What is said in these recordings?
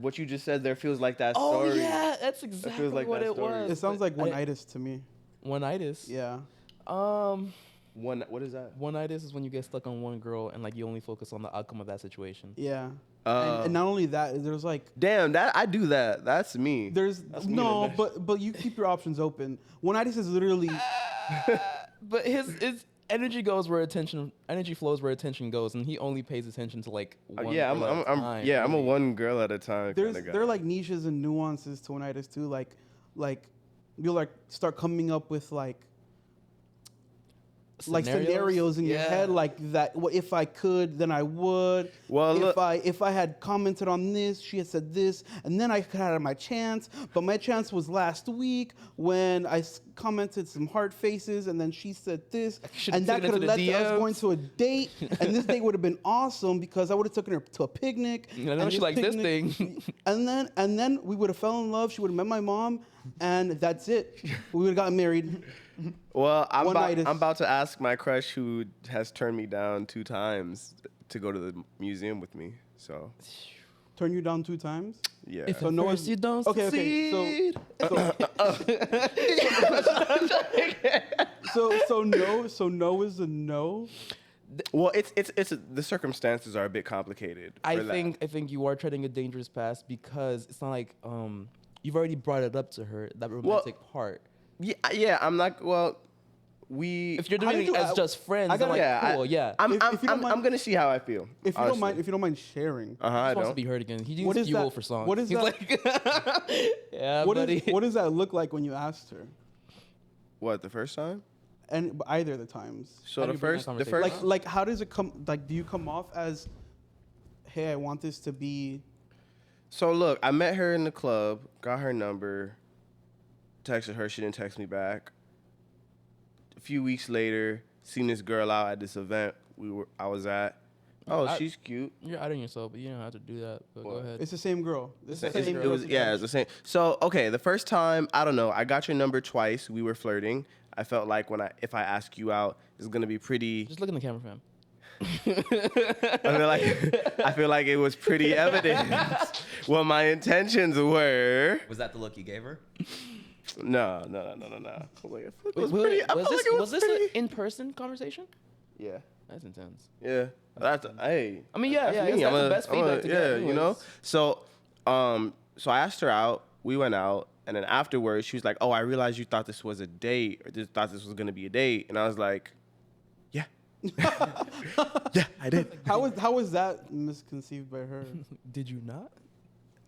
What you just said there feels like that Oh story. yeah, that's exactly like what that it story. was. It sounds like one-itis to me. One-itis. Yeah. What is that? One-itis is when you get stuck on one girl and like you only focus on the outcome of that situation. Yeah. And not only that, there's like Damn, that I do that. That's me. That's me no, in there. but you keep your options open. One-itis is literally But his energy goes where energy flows where attention goes, and he only pays attention to like one yeah, girl at a time, I'm a really. one girl at a time kind of guy. there are like niches and nuances to one-itis too. Like you'll like start coming up with like scenarios in your head like that. Well, if I could, then I would. Well, if I had commented on this, she had said this, and then I could have had my chance. But my chance was last week when I commented some heart faces, and then she said this, and that could have led to us going to a date, and this date would have been awesome because I would have taken her to a picnic. I know she likes this thing. and then we would have fell in love. She would have met my mom, and that's it. We would have gotten married. Well, I'm about to ask my crush who has turned me down 2 times to go to the museum with me. So, turn you down 2 times? Yeah. If at first you don't succeed. So no is a no. Well, it's the circumstances are a bit complicated. I think you are treading a dangerous path because it's not like you've already brought it up to her, that romantic part. Yeah, I'm not. Well, if you're doing it as just friends, cool. I'm gonna see how I feel. If you don't mind sharing. He just wants to be heard again. He needs fuel for songs. What is He's that? Like, yeah, buddy. What does that look like when you asked her? What, the first time? And either of the times. So the first like how does it come? Like, do you come off as, hey, I want this to be? So look, I met her in the club, got her number, texted her, she didn't text me back. A few weeks later, seen this girl out at this event I was at. Oh, she's cute. You're outing yourself, but you don't have to do that. But go ahead. It's the same girl. It was the same. So okay, the first time, I don't know. I got your number twice. We were flirting. I felt like if I ask you out, it's gonna be pretty. Just look in the camera, fam. I feel like it was pretty evident what my intentions were. Was that the look you gave her? No. Was this an in-person conversation? Yeah. That's intense. Yeah. That's hey. I mean, yeah. That's That's the best feedback to get. Yeah, Anyways. you know. So I asked her out. We went out, and then afterwards, she was like, "Oh, I realized you thought this was a date, or just thought this was gonna be a date," and I was like, "Yeah." Yeah, I did. How was that misconceived by her? Did you not?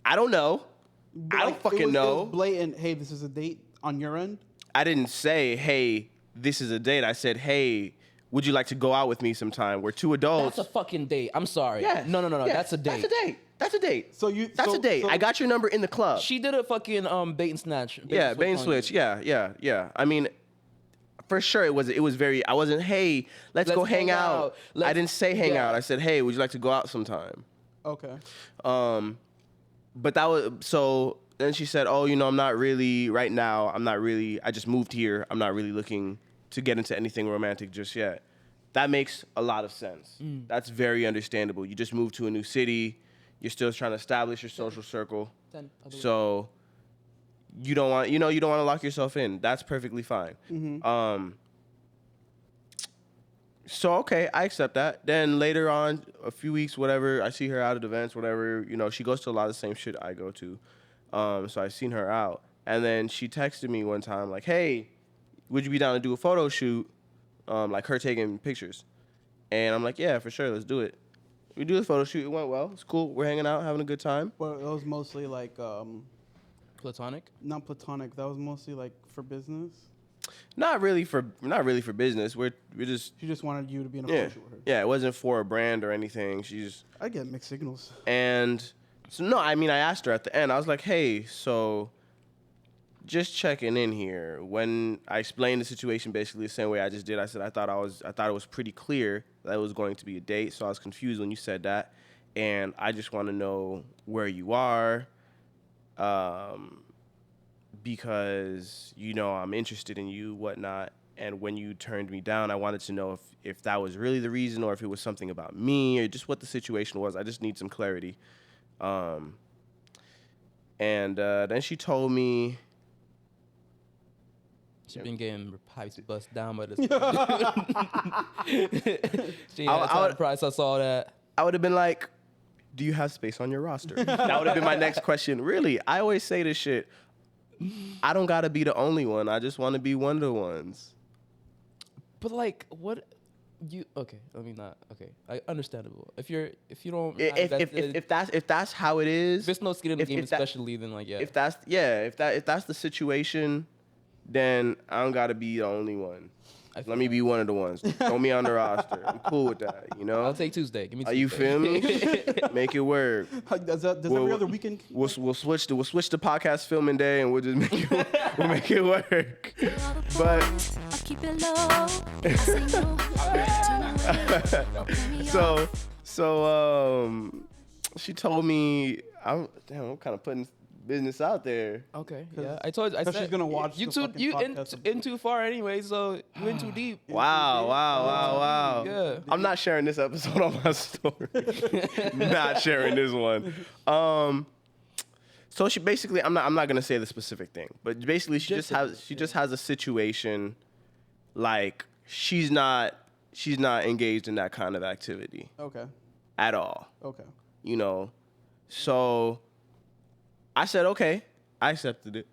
I don't know. I don't fucking know. It was blatant. Hey, this is a date on your end. I didn't say, "Hey, this is a date." I said, "Hey, would you like to go out with me sometime? We're 2 adults." That's a fucking date. I'm sorry. Yeah. No. Yeah, That's a date. That's a date. That's a date. So I got your number in the club. She did a fucking bait and snatch. Bait and switch. Yeah. I mean, for sure it was very. I wasn't. Hey, let's go hang out. I didn't say hang out. I said, hey, would you like to go out sometime? Okay. But that was so. Then she said, oh, I'm not really right now. I just moved here. I'm not really looking to get into anything romantic just yet. That makes a lot of sense. That's very understandable. You just moved to a new city. You're still trying to establish your social circle. So you don't want, you don't want to lock yourself in. That's perfectly fine. Mm-hmm. So, okay, I accept that. Then later on, a few weeks, whatever, I see her out at events, whatever. She goes to a lot of the same shit I go to. So I seen her out. And then she texted me one time like, hey, would you be down to do a photo shoot? Like her taking pictures. And I'm like, yeah, for sure, let's do it. We do the photo shoot. It went well. It's cool. We're hanging out, having a good time. Well, it was mostly like... platonic? Not platonic. That was mostly like for business. Not really for business. We're just... She just wanted you to be in a photo shoot with her. Yeah, it wasn't for a brand or anything. I get mixed signals. And so, no, I mean, I asked her at the end. I was like, hey, so... just checking in here. When I explained the situation basically the same way I just did, I said I thought it was pretty clear that it was going to be a date, so I was confused when you said that, and I just want to know where you are, because I'm interested in you, whatnot. And when you turned me down, I wanted to know if that was really the reason, or if it was something about me, or just what the situation was. I just need some clarity. And then she told me, She been getting pipes bust down by this. She I- had I a would- price. I saw that. I would have been like, do you have space on your roster? That would have been my next question. Really, I always say this shit. I don't gotta be the only one. I just want to be one of the ones. But like, what you? Okay, let me not. Okay, understandable. If you don't, have If that's how it is, if it's no skin in the if- game, if that- especially, then like, yeah. if that's the situation, then I don't gotta be the only one. I feel Let me be one of the ones. Throw me on the roster. I'm cool with that. You know. I'll take Tuesday. Give me Tuesday. You feel me? Make it work. Does every other weekend? We'll switch the podcast filming day, and we'll just make it work. But she told me I'm kind of putting business out there. Okay, yeah. I told you. I said she's gonna watch you the too. fucking You podcast. in too far anyway, so you in too deep. Wow. Yeah. I'm not sharing this episode on my story. Not sharing this one. So she basically, I'm not gonna say the specific thing, but basically she just has a situation, like she's not engaged in that kind of activity Okay. at all. Okay. You know, so I said okay, I accepted it.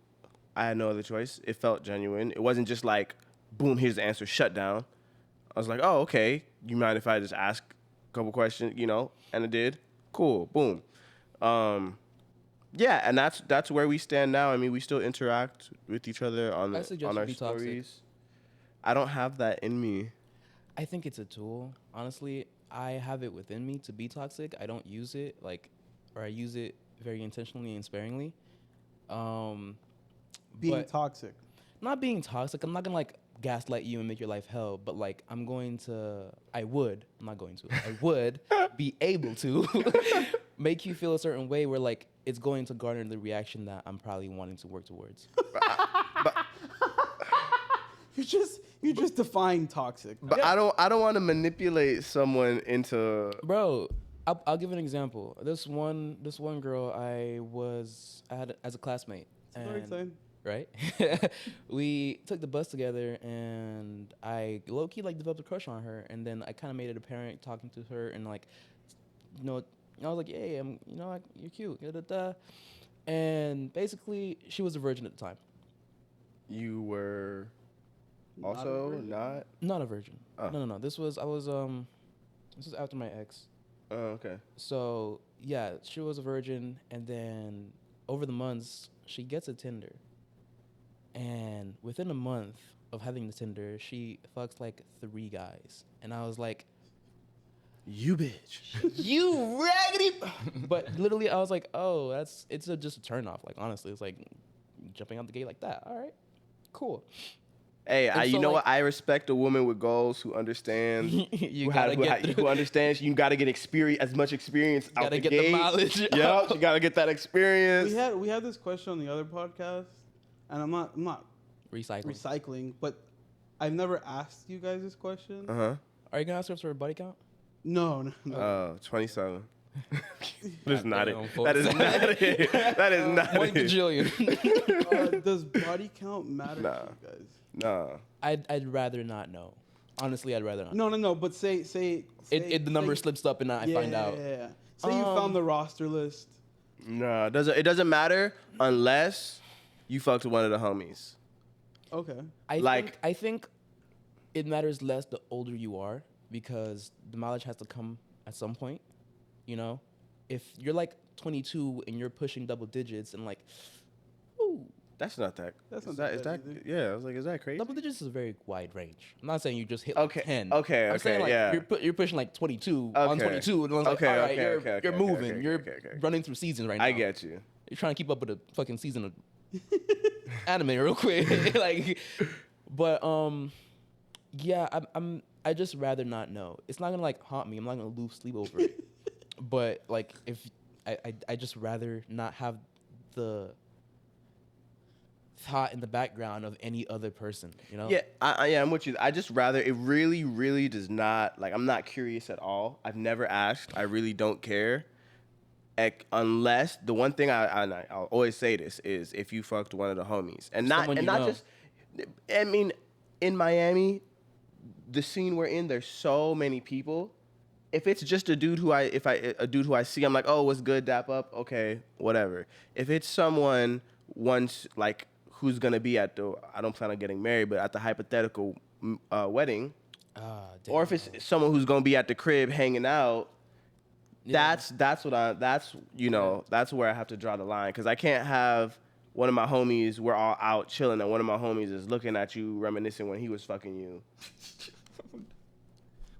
I had no other choice. It felt genuine. It wasn't just like, boom, here's the answer, shut down. I was like, oh, okay. You mind if I just ask a couple questions, you know? And it did. Cool. Boom. Yeah, and that's where we stand now. I mean, we still interact with each other on I suggest our you be toxic. stories. I don't have that in me. I think it's a tool. Honestly, I have it within me to be toxic. I don't use it or I use it very intentionally and sparingly. Being But- toxic. Not being toxic. I'm not gonna like gaslight you and make your life hell, but like I would be able to make you feel a certain way where like it's going to garner the reaction that I'm probably wanting to work towards. You just define toxic. But I don't want to manipulate someone into. Bro, I'll give an example. This one girl I had as a classmate. It's very exciting. Right? We took the bus together and I low-key like developed a crush on her, and then I kind of made it apparent talking to her, and like, you know, I was like, hey, you're cute. Da, da, da. And basically she was a virgin at the time. You were Not a also virgin? not. Not a virgin. Oh. No. This was after my ex. Oh, okay. So yeah, she was a virgin, and then over the months she gets a Tinder. And within a month of having the Tinder, she fucks like 3 guys. And I was like, You bitch. you raggedy. But literally, I was like, oh, it's just a turn off. Like, honestly, it's like jumping out the gate like that. All right, cool. Hey, And you so, know like- what? I respect a woman with goals who understands. You gotta get who understands. You gotta get as much experience out gotta the get gate. the mileage. Yep, you gotta get that experience. We had this question on the other podcast, and I'm not recycling, but I've never asked you guys this question. Uh-huh. Are you gonna ask us for a body count? No. 27. That is not it. Goddamn, folks. That is not it. That is not 1 it. bajillion. Does body count matter Nah. to you guys? Nah. I'd rather not know. Honestly, I'd rather not. No. But say The number slips up and I find out. Yeah. Say you found the roster list. Nah. It doesn't matter unless you fucked one of the homies. Okay. I think it matters less the older you are, because the mileage has to come at some point. You know, if you're like 22 and you're pushing double digits and like, ooh, That's not that. That's not is that that? either. Yeah, I was like, is that crazy? double digits is a very wide range. I'm not saying you just hit Okay, like 10. okay, I'm saying like yeah. you're pushing like 22 on Okay. 22, and I was like, Okay, all right, okay, you're okay, you're okay, moving, okay, you're okay, okay. running through seasons right now. I get you. You're trying to keep up with a fucking season of anime real quick, like, but yeah, I just rather not know. It's not gonna like haunt me. I'm not gonna lose sleep over it. But like, if I just rather not have the thought in the background of any other person, you know? Yeah, I'm with you. I just rather it really, really does not like. I'm not curious at all. I've never asked. I really don't care. unless the one thing I'll always say this is if you fucked one of the homies and not Someone and you not know. just. I mean, in Miami, the scene we're in, there's so many people. If it's just a dude who I see, I'm like, oh, what's good, dap up, okay, whatever. If it's someone once like who's gonna be at the, I don't plan on getting married, but at the hypothetical wedding, or if it's someone who's gonna be at the crib hanging out, that's where I have to draw the line, because I can't have one of my homies, we're all out chilling, and one of my homies is looking at you reminiscing when he was fucking you.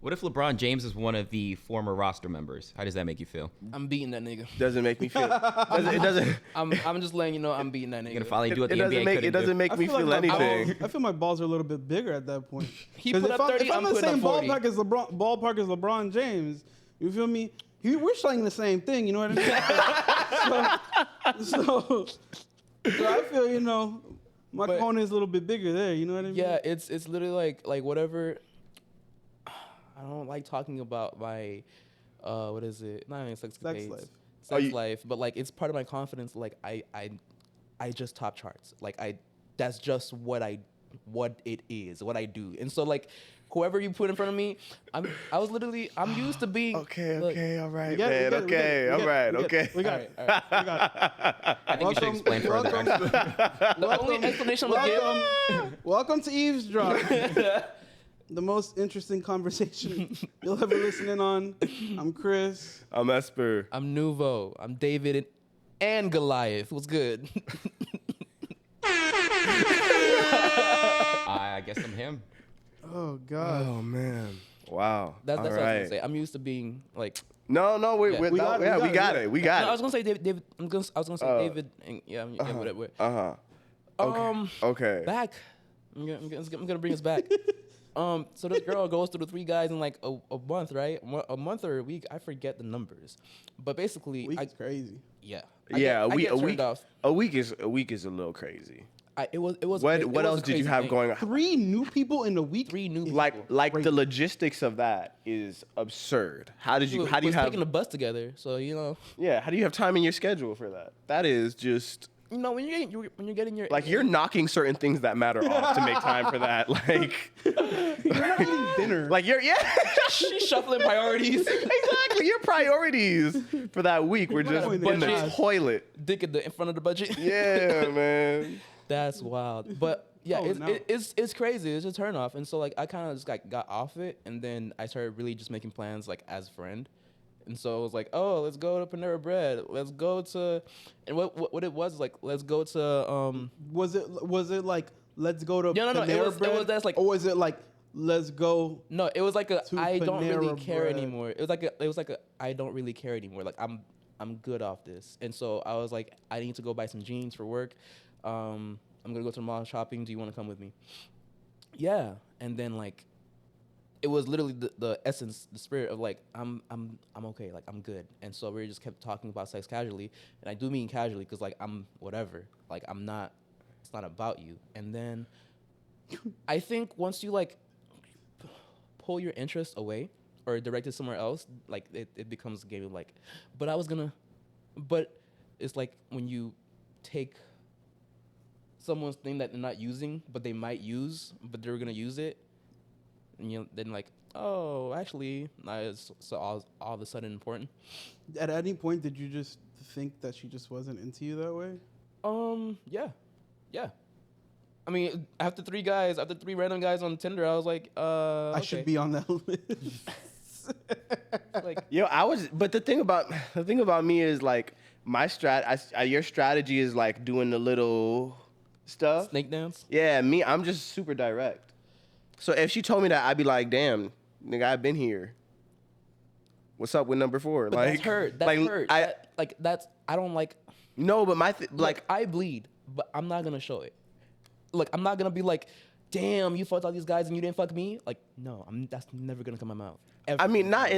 What if LeBron James is one of the former roster members? How does that make you feel? I'm beating that nigga. Doesn't make me feel. It doesn't. I'm just letting you know I'm beating that nigga. You're gonna finally do what It the NBA couldn't it doesn't do. make me feel my anything. I feel my balls are a little bit bigger at that point. He 'Cause put up 30, if I'm I'm in the putting same up 40. ballpark as LeBron James, you feel me? We're saying the same thing, you know what I mean? so I feel, my cone is a little bit bigger there, you know what I mean? Yeah, it's literally like whatever. I don't like talking about my what is it? Not even sex life. Sex life, but like it's part of my confidence. Like I just top charts. Like that's just what it is, what I do. And so like whoever you put in front of me, I'm used to being Okay, all right, We got it, man. we got it, we got it, Okay, we all right, got it, okay. we got it. We got it. I think you should explain further. The only explanation I'm gonna give. Welcome to Eavesdrop. The most interesting conversation you'll ever listen in on. I'm Chris. I'm Esper. I'm Nuveaux. I'm David and Goliath. What's good? I guess I'm him. Oh God. Oh man. Wow. That's all what I was right. gonna say. I'm used to being like. No, we Yeah. got it. We got it. No, I was gonna say David. I was gonna say David. And, yeah, whatever. Okay. Back. I'm gonna bring us back. So this girl goes through the 3 guys in like a month, right? A month or a week. I forget the numbers, but basically, Week's crazy. yeah, Yeah, I get a turned week. off. A week is a little crazy. It was. What it was else a did you crazy have thing. going on? 3 new people in a week. 3 new Like people. the logistics of that is absurd. How do you was have taking the bus together? So how do you have time in your schedule for that? That is just when you're getting your like you're knocking certain things that matter off to make time for that. Like You're not eating dinner. like she's shuffling priorities. exactly, your priorities for that week were just gotta in put the budget. toilet. Dick in front of the budget. Yeah, man. That's wild. But yeah, Oh, no. it's crazy. It's a turn off. And so like I kind of just like got off it, and then I started really just making plans like as a friend. And so it was like, oh, let's go to Panera Bread. Let's go to, and what it was like, let's go to Was it like let's go to No, Panera it was Bread? that's like or was it like let's go? no, it was like a To I don't really Panera care Bread. anymore. It was like a I don't really care anymore. Like I'm good off this. And so I was like, I need to go buy some jeans for work. I'm gonna go to the mall shopping. Do you want to come with me? Yeah. And then like, it was literally the essence, the spirit of like I'm okay, like I'm good. And so we just kept talking about sex casually, and I do mean casually because like I'm whatever. Like I'm not. It's not about you. And then I think once you like pull your interest away or direct it somewhere else, like it becomes a game of like, but it's like when you take someone's thing that they're not using, but they might use, but they're gonna use it, and then like, oh, actually, it's so all of a sudden important. At any point, did you just think that she just wasn't into you that way? Yeah. I mean, after 3 random guys on Tinder, I was like, I should be on that list. like, Yo, but the thing about me is like your strategy is like doing the little stuff. snake dance. Yeah, I'm just super direct. So if she told me that, I'd be like, damn, nigga, I've been here. What's up with number 4? But like, that's hurt. That's like, hurt. I don't like. No, but Like I bleed, but I'm not gonna show it. Like I'm not gonna be like, damn, you fucked all these guys and you didn't fuck me. Like no, that's never gonna come out my mouth. Ever. I mean, not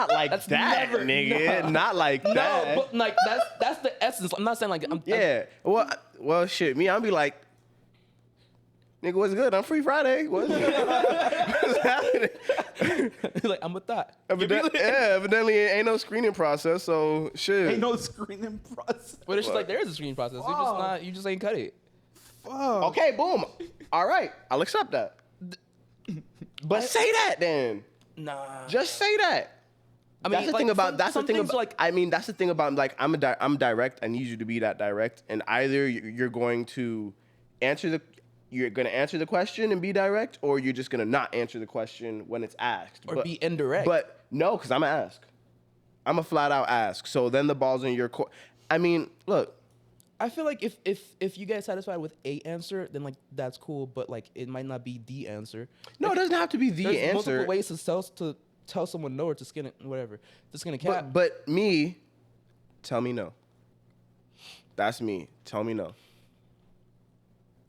like That's that, never- nigga. nah. Not like that. No, but like that's the essence. I'm not saying like yeah. Well, shit. Me, I'll be like, Nigga, what's good? I'm free Friday. What's happening? Like, I'm with that. Evidently ain't no screening process, so shit. Ain't no screening process. But it's just like, there is a screening process. You're just not, you just ain't cut it. Fuck. Okay, boom. All right, I'll accept that. But say that then. Nah. Just say that. I mean, That's the like, thing about. some- That's the some thing things about. like, I mean, that's the thing about. Like, I'm direct. I need you to be that direct, and either you're going to you're going to answer the question and be direct, or you're just going to not answer the question when it's asked, or be indirect. But no, because I'm gonna ask. I'm a flat out ask. So then the ball's in your court. I mean, look. I feel like if you get satisfied with a answer, then like that's cool, but like it might not be the answer. No, it doesn't have to be the There's answer. multiple ways to tell someone no or to skin it, whatever. To skin a cat. But me, tell me no. That's me. Tell me no.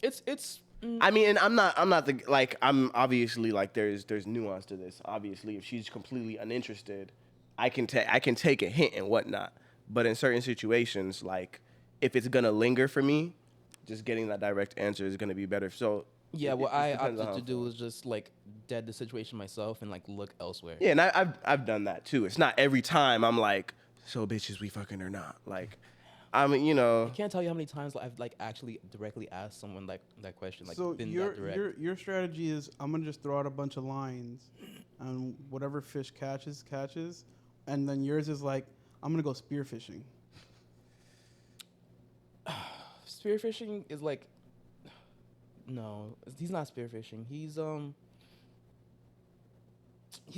It's I mean, and I'm not the like. I'm obviously like there's nuance to this. Obviously, if she's completely uninterested, I can take a hint and whatnot. But in certain situations, like if it's gonna linger for me, just getting that direct answer is gonna be better. So yeah, it what I depends on opted to how- do is just like dead the situation myself and like look elsewhere. Yeah, and I've done that too. It's not every time I'm like, so bitches, we fucking or not. Like, I mean, you know. I can't tell you how many times I've like actually directly asked someone like that question. Like So been that direct. your strategy is I'm gonna just throw out a bunch of lines, and whatever fish catches, and then yours is like I'm gonna go spearfishing. Spearfishing is like, no, he's not spearfishing. He's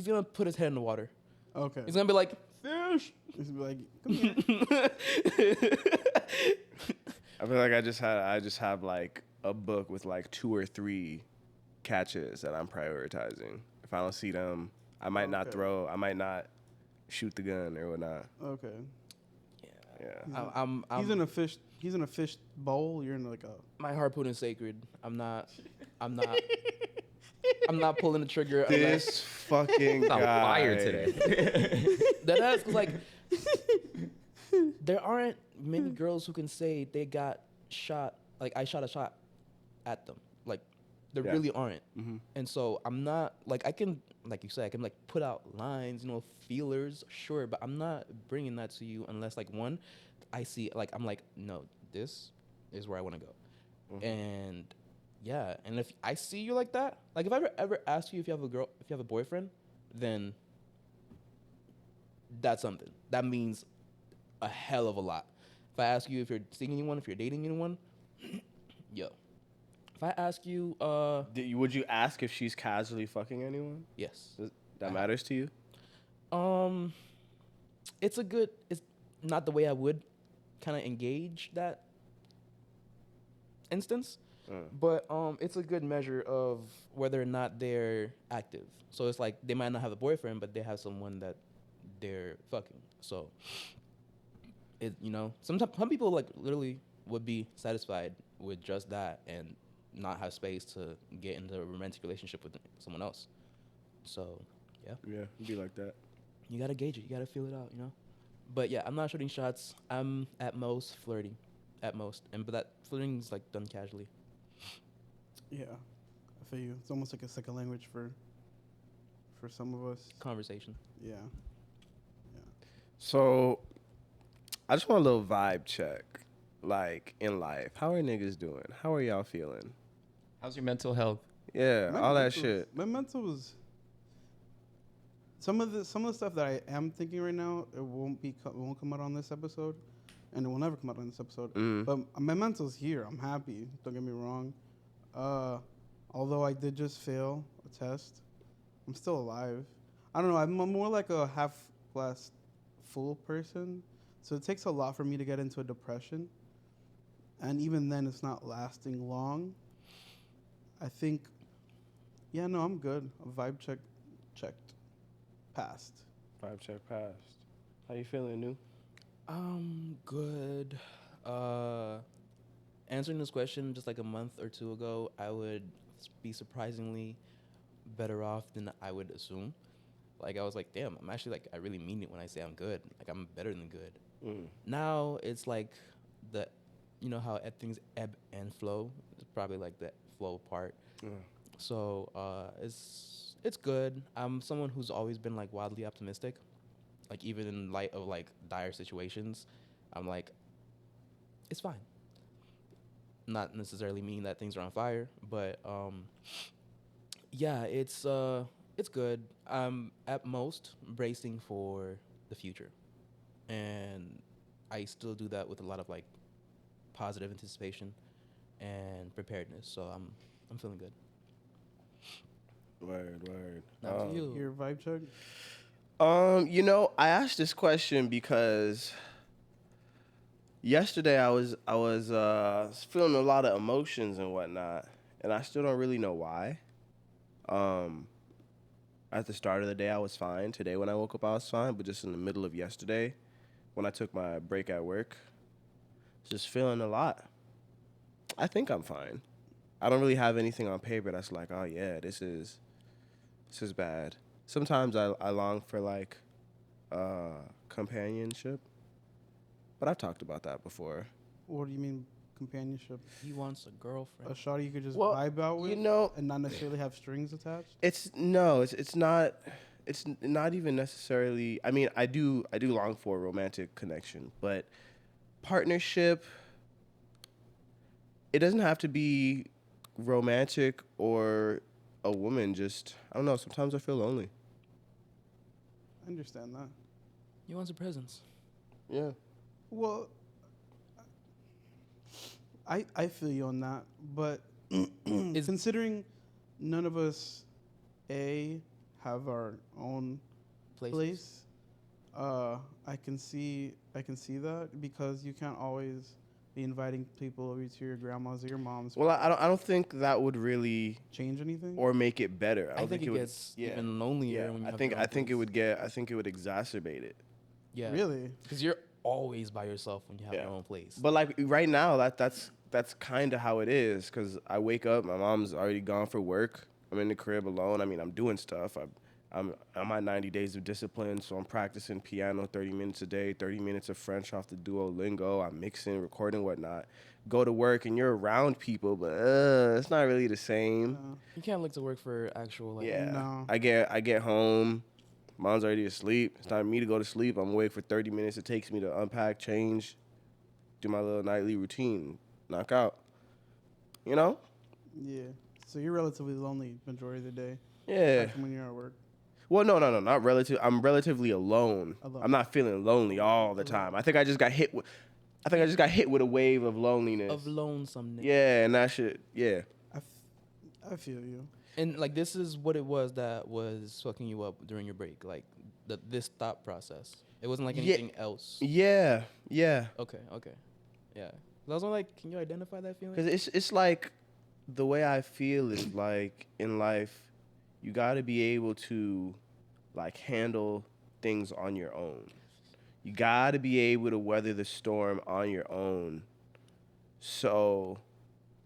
gonna put his head in the water. Okay. He's gonna be like, fish. He's gonna be like, come here. I feel like I just have like a book with like 2 or 3 catches that I'm prioritizing. If I don't see them, I might not Okay. throw. I might not shoot the gun or whatnot. Okay. Yeah. I'm He's in a fish. He's in a fish bowl. You're in like a. my harpoon is sacred. I'm not pulling the trigger unless This fucking It's on guy. fire today. that has like there aren't many girls who can say they got shot. Like I shot a shot at them. Like there Yeah. really aren't. And so I'm not like I can like you said I can like put out lines, you know, feelers, sure, but I'm not bringing that to you unless like one, I see like I'm like no, this is where I want to go, and yeah, and if I see you like that, like if I ever ask you if you have a boyfriend, then that's something. That means a hell of a lot. If I ask you if you're seeing anyone, if you're dating anyone, yo. If I ask you, Would you ask if she's casually fucking anyone? yes. That matters to you? It's not the way I would kind of engage that instance, but it's a good measure of whether or not they're active. So it's like they might not have a boyfriend, but they have someone that they're fucking. So some people like literally would be satisfied with just that and not have space to get into a romantic relationship with someone else. So yeah. Yeah, it'd be like that. You gotta gauge it. You gotta feel it out, you know. But yeah, I'm not shooting shots. I'm at most flirting, but that flirting is like done casually. Yeah, I feel you. It's almost like a second language for some of us. Conversation. Yeah. So, I just want a little vibe check, like in life. How are niggas doing? How are y'all feeling? How's your mental health? Yeah, My all that mental- shit. My mental was. Some of the stuff that I am thinking right now, it won't come out on this episode, and it will never come out on this episode. But my mental's here. I'm happy. Don't get me wrong. Although I did just fail a test, I'm still alive. I don't know. I'm more like a half glass full person, so it takes a lot for me to get into a depression, and even then, it's not lasting long. I think. Yeah, no, I'm good. A vibe checked. Passed. Vibe check passed. How you feeling, New? Good. Answering this question just like a month or two ago, I would be surprisingly better off than I would assume. Like I was like, damn, I'm actually like I really mean it when I say I'm good. Like I'm better than good. Now it's like how things ebb and flow. It's probably like the flow part. So it's good. I'm someone who's always been like wildly optimistic. Like even in light of like dire situations, I'm like, it's fine. Not necessarily meaning that things are on fire, but yeah, it's good. I'm at most bracing for the future, and I still do that with a lot of like positive anticipation and preparedness. So I'm feeling good. Word. Now to you. Your vibe check? I asked this question because yesterday I was feeling a lot of emotions and whatnot, and I still don't really know why. Um, at the start of the day I was fine. Today when I woke up I was fine, but just in the middle of yesterday, when I took my break at work, just feeling a lot. I think I'm fine. I don't really have anything on paper that's like, oh yeah, this is bad. Sometimes I long for like companionship, but I've talked about that before. What do you mean companionship? He wants a A girlfriend. shawty you could just Well, vibe out with, and not necessarily have strings attached. It's not even necessarily. I mean, I do long for a romantic connection, but partnership. It doesn't have to be romantic or a woman. Just I don't know. Sometimes I feel lonely. I understand that. He wants a presence. Yeah. Well, I feel you on that, but considering none of us have our own Places. place, I can see that because you can't always be inviting people over to your grandma's or your mom's. Well, I don't think that would really Change anything? or make it better. I think it would. gets Yeah. even lonelier Yeah. when you I have think your own I think it place. would get. I think it would exacerbate it. Yeah. Really? Because you're always by yourself when you have Yeah. your own place. But like right now, that's kind of how it is. Because I wake up, my mom's already gone for work. I'm in the crib alone. I mean, I'm doing stuff. I'm at 90 days of discipline, so I'm practicing piano 30 minutes a day, 30 minutes of French off the Duolingo. I'm mixing, recording, whatnot. Go to work and you're around people, but it's not really the same. You can't look to work for actual like. Yeah. No. I get home. Mom's already asleep. It's time for me to go to sleep. I'm awake for 30 minutes. It takes me to unpack, change, do my little nightly routine, knock out. You know? Yeah. So you're relatively lonely majority of the day. Yeah. Aside from when you're at work. Well, no, not relative. I'm relatively alone. Alone. I'm not feeling lonely all the time. I think I just got hit with. I think I just got hit with a wave of loneliness. Of lonesomeness. Yeah, and that shit. Yeah. I feel you. And like this is what it was that was fucking you up during your break, like this thought process. It wasn't like Yeah. anything else. Yeah. Okay. Yeah. I was like, can you identify that feeling? Because it's like the way I feel is like in life, you got to be able to like handle things on your own. You got to be able to weather the storm on your own. So,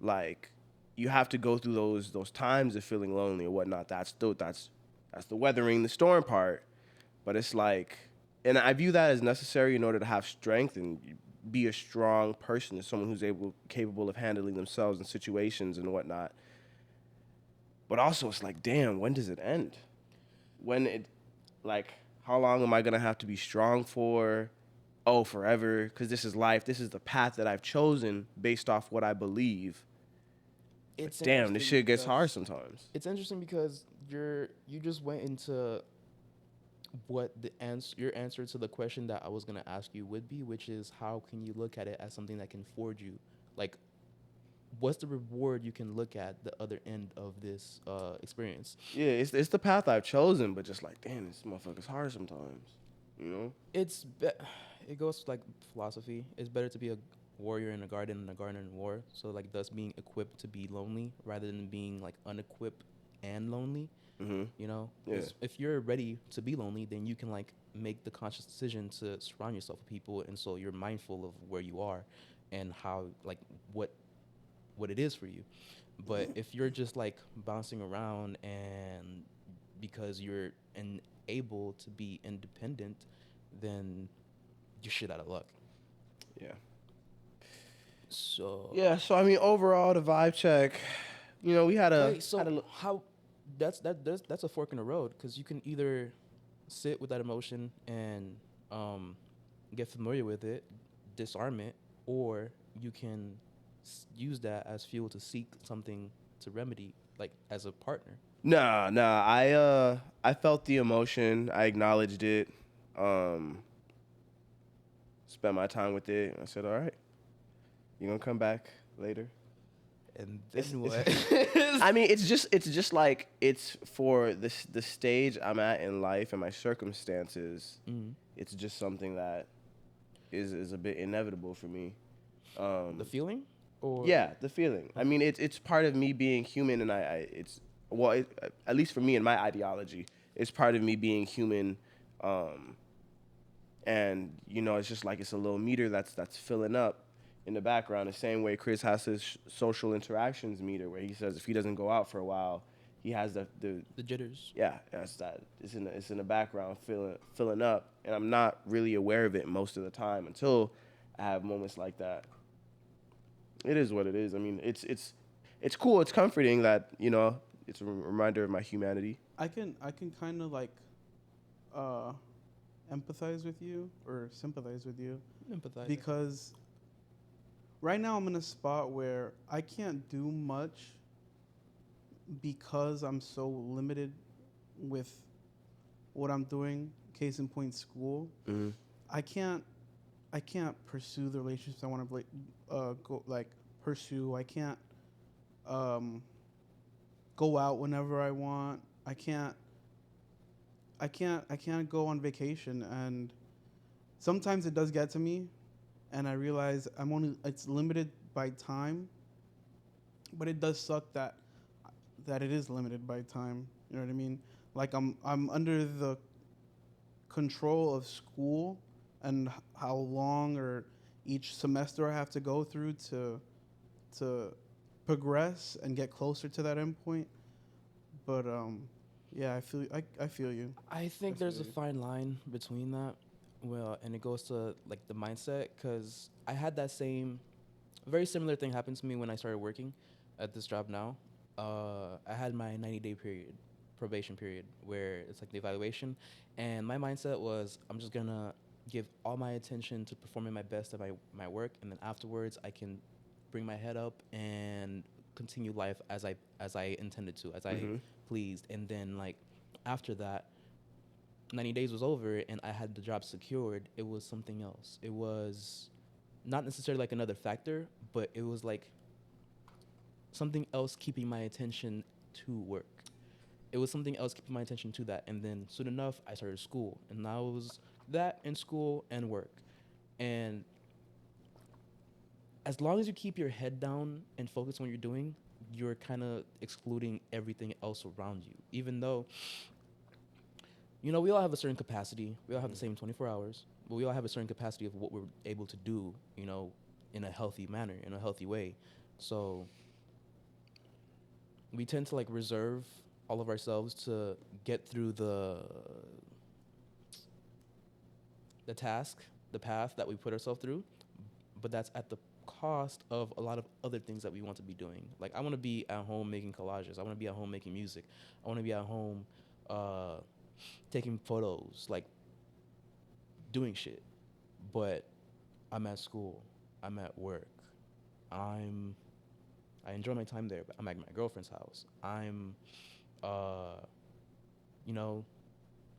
like, you have to go through those times of feeling lonely or whatnot. That's the weathering the storm part. But it's like, and I view that as necessary in order to have strength and be a strong person, as someone who's capable of handling themselves in situations and whatnot. But also, it's like, damn, when does it end? How long am I gonna have to be strong for? Oh, forever, because this is life. This is the path that I've chosen based off what I believe. It's Damn, this interesting shit gets hard because- sometimes. It's interesting because you just went into what your answer to the question that I was gonna ask you would be, which is how can you look at it as something that can forge you? Like, what's the reward you can look at the other end of this experience? Yeah, it's the path I've chosen, but just like, damn, this motherfucker's hard sometimes. You know? It goes like philosophy. It's better to be a warrior in a garden than a gardener in war. So like, thus being equipped to be lonely rather than being like unequipped and lonely. Mm-hmm. You know, Yeah. 'Cause if you're ready to be lonely, then you can like make the conscious decision to surround yourself with people, and so you're mindful of where you are and how like what it is for you. But if you're just like bouncing around and because you're unable to be independent, then you're shit out of luck. Yeah. So Yeah, so I mean, overall, the vibe check, you know, we had a Wait, so how? That's a fork in the road because you can either sit with that emotion and get familiar with it, disarm it, or you can use that as fuel to seek something to remedy, like as a partner. Nah. I felt the emotion. I acknowledged it. Um, spent my time with it. I said, all right, you're gonna come back later. And then It's- what? I mean, it's just like it's for the stage I'm at in life and my circumstances. It's just something that is a bit inevitable for me. The feeling, or Yeah, the feeling. I mean, it's part of me being human, and at least for me in my ideology, it's part of me being human. And you know, it's just like it's a little meter that's filling up in the background, the same way Chris has his social interactions meter, where he says if he doesn't go out for a while, he has the jitters. yeah, that's that. It's in the background filling up, and I'm not really aware of it most of the time until I have moments like that. It is what it is. I mean, it's cool. It's comforting that, you know, it's a reminder of my humanity. I can kind of like empathize with you or sympathize with you Empathize. because right now I'm in a spot where I can't do much because I'm so limited with what I'm doing. Case in point, school. Mm-hmm. I can't pursue the relationships I want to go like pursue. I can't go out whenever I want. I can't go on vacation, and sometimes it does get to me, and I realize it's limited by time. But it does suck that it is limited by time. You know what I mean? Like I'm under the control of school and how long or each semester I have to go through to progress and get closer to that end point. But yeah, I feel you. I think there's a fine line between that. Well, and it goes to like the mindset, because I had that very similar thing happen to me when I started working at this job now. I had my 90-day probation period, where it's like the evaluation, and my mindset was I'm just gonna give all my attention to performing my best at my work, and then afterwards I can bring my head up and continue life as I intended to, as I pleased. And then like after that 90 days was over and I had the job secured, it was something else. It was not necessarily like another factor, but it was like something else keeping my attention to work. It was something else keeping my attention to that. And then soon enough, I started school. And now it was that and school and work. And as long as you keep your head down and focus on what you're doing, you're kind of excluding everything else around you. Even though, you know, we all have a certain capacity. We all have the same 24 hours. But we all have a certain capacity of what we're able to do, you know, in a healthy manner, in a healthy way. So we tend to like reserve all of ourselves to get through the task, the path that we put ourselves through, but that's at the cost of a lot of other things that we want to be doing. Like I want to be at home making collages. I want to be at home making music. I want to be at home taking photos, like doing shit. But I'm at school. I'm at work. I enjoy my time there, but I'm at my girlfriend's house. I'm, you know,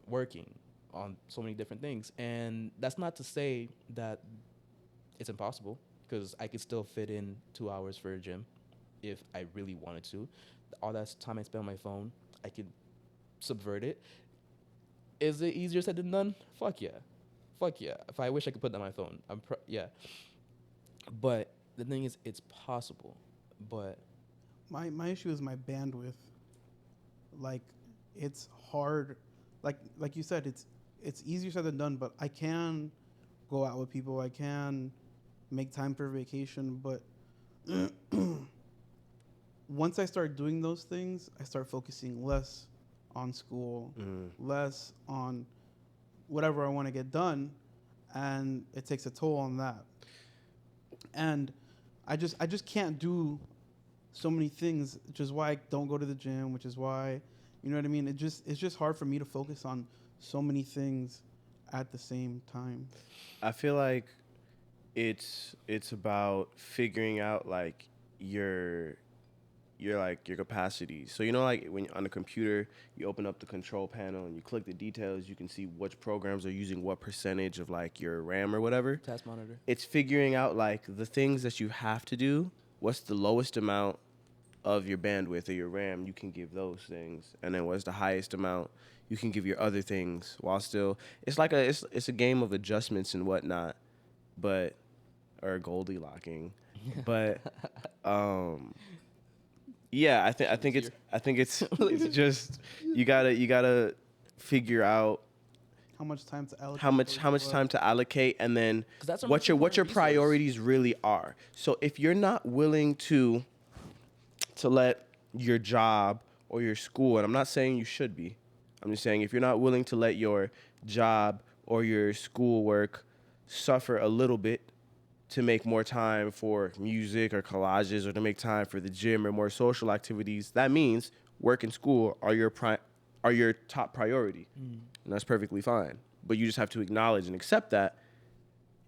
working on so many different things. And that's not to say that it's impossible, because I could still fit in 2 hours for a gym if I really wanted to. All that time I spend on my phone, I could subvert it. Is it easier said than done? Fuck yeah. Fuck yeah. If I wish I could put that on my phone, yeah. But the thing is, it's possible. But My issue is my bandwidth. Like, it's hard. Like you said, it's easier said than done. But I can go out with people. I can make time for vacation. But once I start doing those things, I start focusing less on school, less on whatever I want to get done, and it takes a toll on that. And I just can't do so many things, which is why I don't go to the gym, which is why, you know what I mean? It's just hard for me to focus on so many things at the same time. I feel like it's about figuring out like your your capacity. So like when on the computer you open up the control panel and you click the details, you can see which programs are using what percentage of like your RAM or whatever. Task monitor. It's figuring out like the things that you have to do. What's the lowest amount of your bandwidth or your RAM you can give those things, and then what's the highest amount you can give your other things while still. It's like it's a game of adjustments and whatnot, but or Goldilocking, but yeah, I think it's just you gotta figure out How much time to allocate? how much time to allocate, and then 'Cause that's our what most your important resource. priorities really are. So if you're not willing to let your job or your school, and I'm not saying you should be, I'm just saying if you're not willing to let your job or your schoolwork suffer a little bit to make more time for music or collages, or to make time for the gym or more social activities, that means work and school are your top priority. And that's perfectly fine. But you just have to acknowledge and accept that,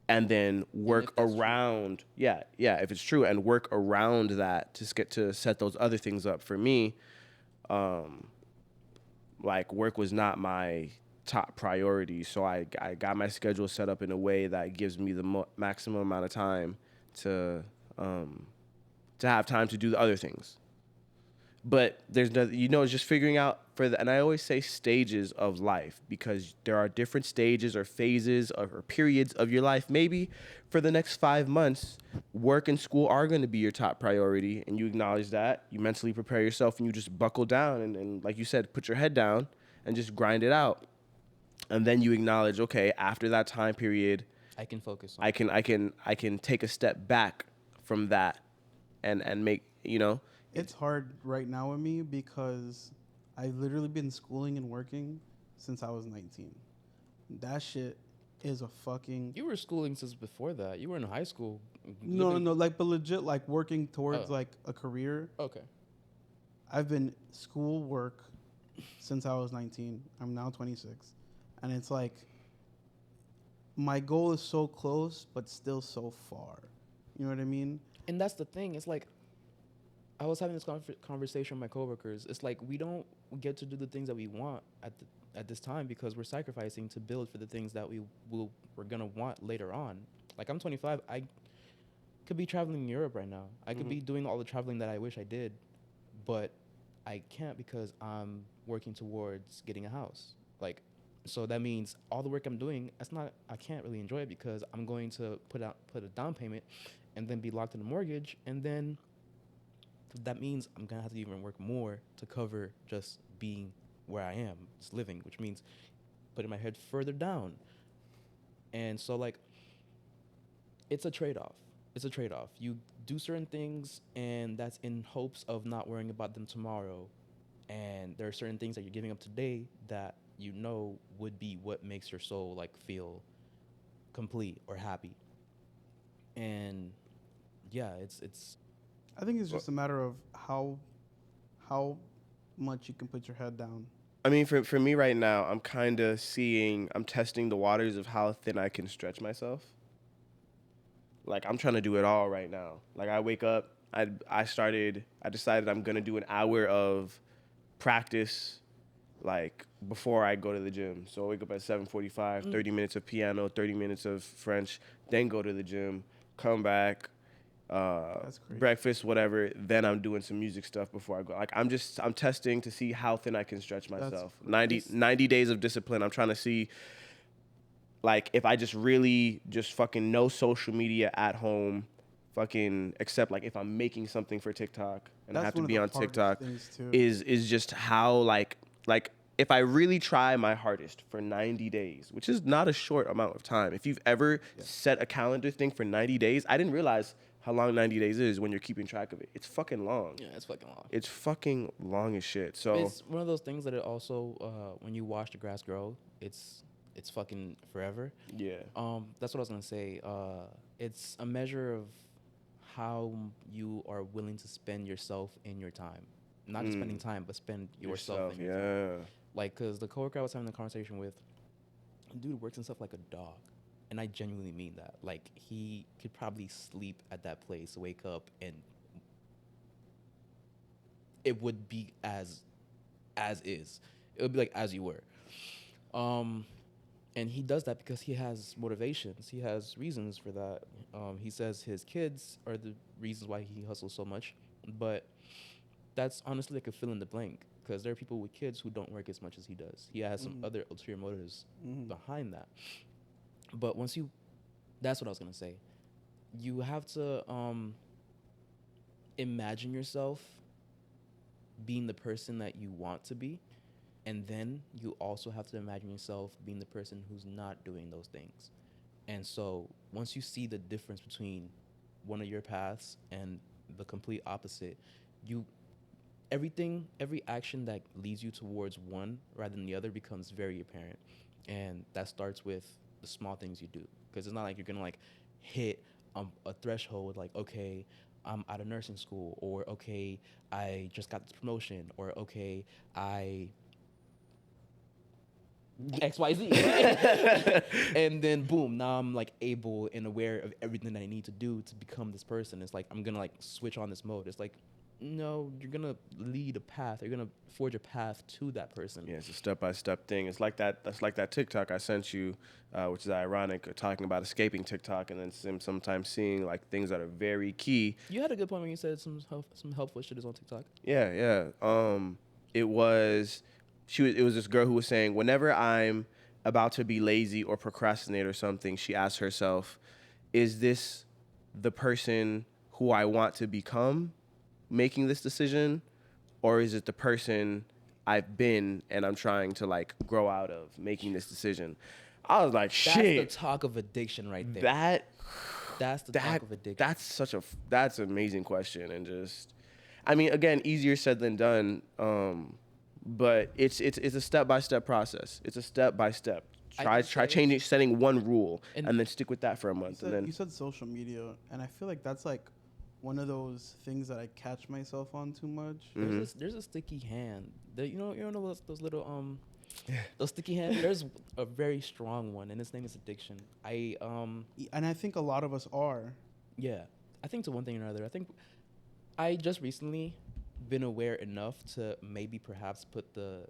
and then work around if it's true, and work around that to set those other things up. For me, like work was not my top priority, so I got my schedule set up in a way that gives me the maximum amount of time to have time to do the other things. But there's no, it's just figuring out and I always say stages of life, because there are different stages or phases or periods of your life. Maybe for the next 5 months, work and school are going to be your top priority, and you acknowledge that. You mentally prepare yourself, and you just buckle down and like you said, put your head down and just grind it out. And then you acknowledge, okay, after that time period, I can focus on. I can take a step back from that and make, It's hard right now with me because I've literally been schooling and working since I was 19. That shit is a fucking... You were schooling since before that. You were in high school. No, like, but legit, like, working towards, Oh. like, a career. Okay. I've been school work since I was 19. I'm now 26. And it's like, my goal is so close, but still so far. You know what I mean? And that's the thing. It's like, I was having this conversation with my coworkers. It's like we don't get to do the things that we want at this time because we're sacrificing to build for the things that we're gonna want later on. Like, I'm 25. I could be traveling in Europe right now. I could be doing all the traveling that I wish I did, but I can't because I'm working towards getting a house. Like, so that means all the work I'm doing, I can't really enjoy it because I'm going to put a down payment and then be locked in a mortgage, and then that means I'm gonna have to even work more to cover just being where I am, just living, which means putting my head further down. And so, like, it's a trade-off. It's a trade-off. You do certain things, and that's in hopes of not worrying about them tomorrow. And there are certain things that you're giving up today that you know would be what makes your soul, like, feel complete or happy. And yeah, it's I think it's just a matter of how much you can put your head down. I mean, for me right now, I'm testing the waters of how thin I can stretch myself. Like, I'm trying to do it all right now. Like, I wake up, I decided I'm going to do an hour of practice, like, before I go to the gym. So I wake up at 7:45, 30 minutes of piano, 30 minutes of French, then go to the gym, come back, That's crazy. breakfast, whatever. Then I'm doing some music stuff before I go. Like, I'm testing to see how thin I can stretch myself. 90 days of discipline. I'm trying to see, like, if I just really just fucking no social media at home, fucking, except like if I'm making something for TikTok and I have to be on TikTok, is just how like if I really try my hardest for 90 days, which is not a short amount of time. If you've ever set a calendar thing for 90 days, I didn't realize how long 90 days is when you're keeping track of it. It's fucking long. yeah, it's fucking long. It's fucking long as shit. So It's one of those things that it also, when you watch the grass grow, it's fucking forever. yeah. That's what I was gonna say. It's a measure of how you are willing to spend yourself in your time. Not just spending time, but spend yourself in your time. Like, because the coworker I was having a conversation with, dude works and stuff like a dog. And I genuinely mean that. Like, he could probably sleep at that place, wake up, and it would be as is. It would be like as you were. And he does that because he has motivations. He has reasons for that. He says his kids are the reasons why he hustles so much. But that's honestly like a fill in the blank, because there are people with kids who don't work as much as he does. He has some other ulterior motives behind that. But that's what I was going to say. You have to imagine yourself being the person that you want to be. And then you also have to imagine yourself being the person who's not doing those things. And so once you see the difference between one of your paths and the complete opposite, every action that leads you towards one rather than the other becomes very apparent. And that starts with the small things you do. Because it's not like you're going to like hit a threshold like, okay, I'm out of nursing school, or okay, I just got this promotion, or okay, I XYZ. And then boom, now I'm like able and aware of everything that I need to do to become this person. It's like I'm gonna like switch on this mode. It's like, no, you're gonna lead a path. You're gonna forge a path to that person. Yeah, it's a step-by-step thing. It's like that. That's like that TikTok I sent you, which is ironic, talking about escaping TikTok and then sometimes seeing like things that are very key. You had a good point when you said some helpful shit is on TikTok. Yeah. It was this girl who was saying, whenever I'm about to be lazy or procrastinate or something, she asks herself, is this the person who I want to become making this decision, or is it the person I've been and I'm trying to like grow out of making this decision? I was like, shit. That's the talk of addiction right there. That's the talk of addiction. That's an amazing question. And just, I mean, again, easier said than done. But it's a step-by-step process. It's a step-by-step. Try changing, setting one rule, and then stick with that for a month. You said social media, and I feel like that's like one of those things that I catch myself on too much. There's a sticky hand. You know those little those sticky hands. There's a very strong one, and his name is addiction. And I think a lot of us are. Yeah, I think to one thing or another. I think I just recently been aware enough to maybe perhaps put the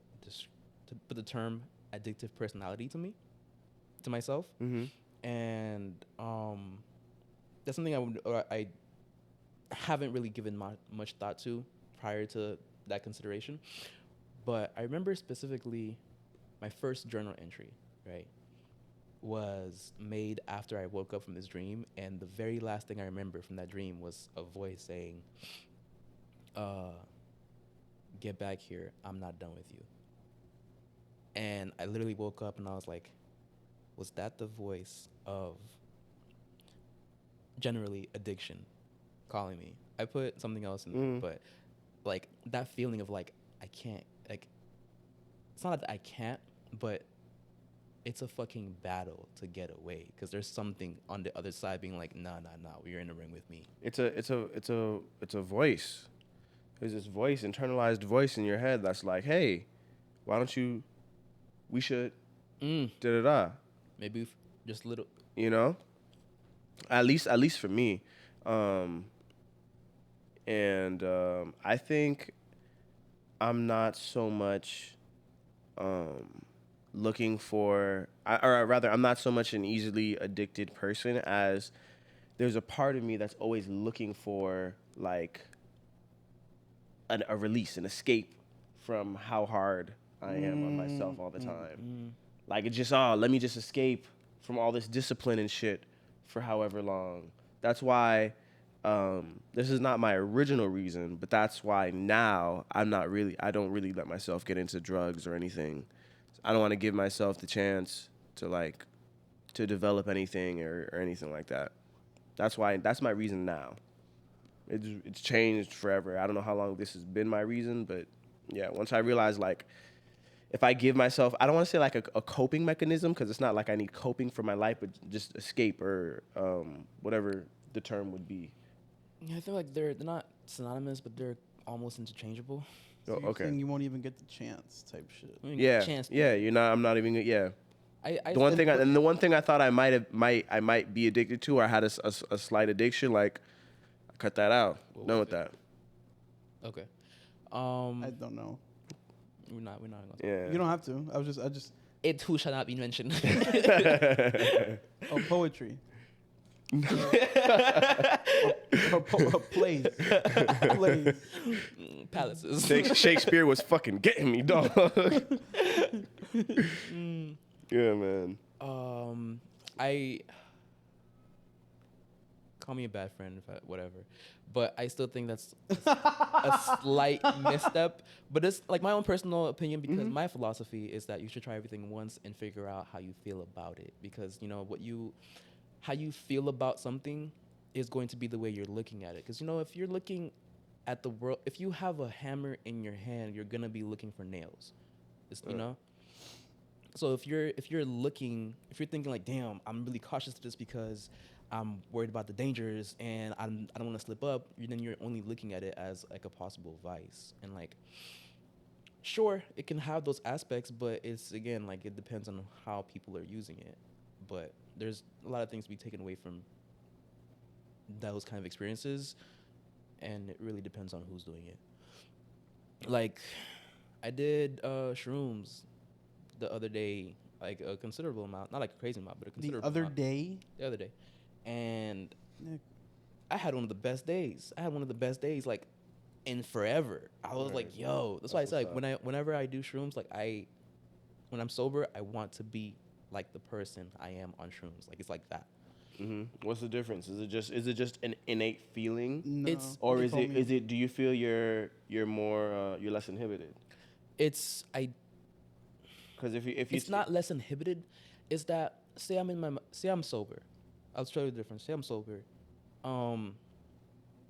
term addictive personality to myself, and that's something I haven't really given much thought to prior to that consideration. But I remember specifically my first journal entry, right, was made after I woke up from this dream, and the very last thing I remember from that dream was a voice saying, get back here, I'm not done with you. And I literally woke up and I was like, was that the voice of generally addiction calling me? I put something else in there, but like that feeling of like, I can't, like, it's not that I can't, but it's a fucking battle to get away, because there's something on the other side being like, nah, you're in the ring with me. It's a voice. There's this voice, internalized voice in your head that's like, hey, why don't you, we should, da-da-da. Maybe just a little. You know? At least for me. I think I'm not so much looking for, or rather, I'm not so much an easily addicted person as there's a part of me that's always looking for, like, a release, an escape from how hard I am on myself all the time. Like, it's just, let me just escape from all this discipline and shit for however long. That's why, this is not my original reason, but that's why now I don't really let myself get into drugs or anything. I don't want to give myself the chance to develop anything or anything like that. That's my reason now. It's changed forever. I don't know how long this has been my reason, but yeah, once I realized, like, if I give myself, I don't want to say like a coping mechanism, because it's not like I need coping for my life, but just escape or whatever the term would be. Yeah, I feel like they're not synonymous, but they're almost interchangeable. So Oh, you're okay. saying you won't even get the chance type shit. I mean, Yeah. chance. Yeah. You're not. I'm not even. Yeah. I The one still- thing, and the one thing I thought I might be addicted to, or I had a slight addiction, like I cut that out. What Done was with that. Okay. I don't know. We're not gonna. Yeah. You don't have to. I just. It too shall not be mentioned. Oh, poetry. Or plays. Plays. Palaces. Shakespeare was fucking getting me, dog. Yeah, man. I call me a bad friend, whatever, but I still think that's a slight misstep. But it's like my own personal opinion because my philosophy is that you should try everything once and figure out how you feel about it. Because you know how you feel about something is going to be the way you're looking at it. Because you know, if you're looking at the world, if you have a hammer in your hand, you're gonna be looking for nails. You know. So if you're thinking like, damn, I'm really cautious of this because I'm worried about the dangers and I don't want to slip up, then you're only looking at it as like a possible vice. And like, sure, it can have those aspects, but it's again like it depends on how people are using it. But there's a lot of things to be taken away from those kind of experiences, and it really depends on who's doing it. Like, I did shrooms the other day, like a considerable amount, not like a crazy amount, but a considerable amount. The other day, and Nick. I had one of the best days. Like in forever. I was like, yo, that's why I said like whenever I do shrooms, like when I'm sober, I want to be like the person I am on shrooms. Like it's like that. What's the difference? Is it just an innate feeling, No. It's- or You is told me. it? Do you feel you're more you're less inhibited? Because if you It's not less inhibited. It's that say I'm sober. I'll show you the difference. Say I'm sober.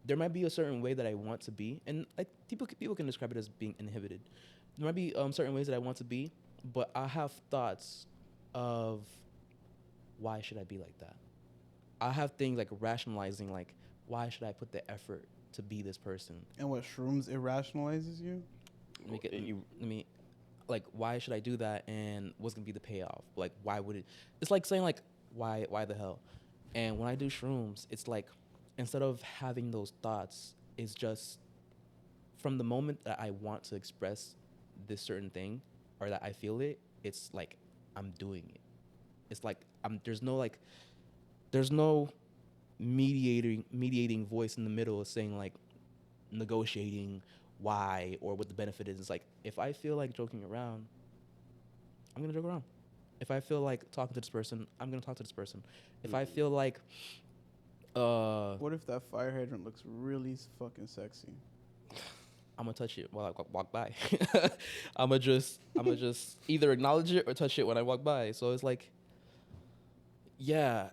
There might be a certain way that I want to be, and like people can describe it as being inhibited. There might be certain ways that I want to be, but I have thoughts of why should I be like that. I have things like rationalizing, like why should I put the effort to be this person? And what, shrooms irrationalizes you? Like why should I do that, and what's gonna be the payoff? Like why would it? It's like saying like why the hell? And when I do shrooms, it's like instead of having those thoughts, it's just from the moment that I want to express this certain thing or that I feel it, it's like I'm doing it. It's like there's no mediating voice in the middle of saying like negotiating why or what the benefit is. It's like if I feel like joking around, I'm gonna joke around. If I feel like talking to this person, I'm gonna talk to this person. If I feel like What if that fire hydrant looks really fucking sexy? I'm gonna touch it while I walk by. I'm gonna just either acknowledge it or touch it when I walk by. So it's like, yeah.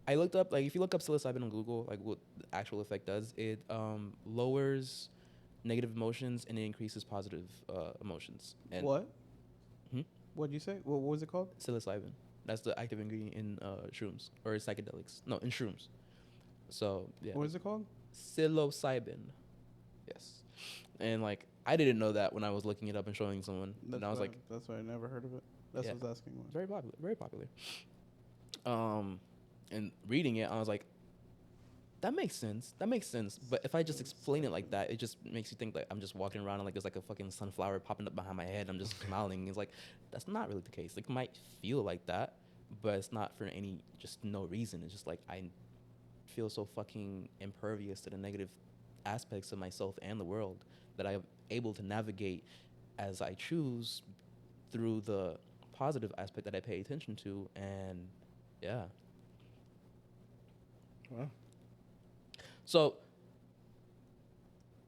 I looked up, like, if you look up psilocybin on Google, like what the actual effect does, it lowers negative emotions and it increases positive emotions. And What? Hmm? What'd you say? What was it called? Psilocybin. That's the active ingredient in shrooms or psychedelics. No, in shrooms. So yeah. What is it called? Psilocybin. Yes. And like I didn't know that when I was looking it up and showing someone, and I was like, that's why I never heard of it. That's Yeah. what I was asking. very popular, very popular. And reading it, I was like, that makes sense. But if I just explain it like that, it just makes you think like I'm just walking around and like there's like a fucking sunflower popping up behind my head. I'm just smiling. It's like that's not really the case. Like it might feel like that, but it's not for no reason. It's just like I feel so fucking impervious to the negative aspects of myself and the world that I'm able to navigate as I choose through the positive aspect that I pay attention to. And yeah. Wow. So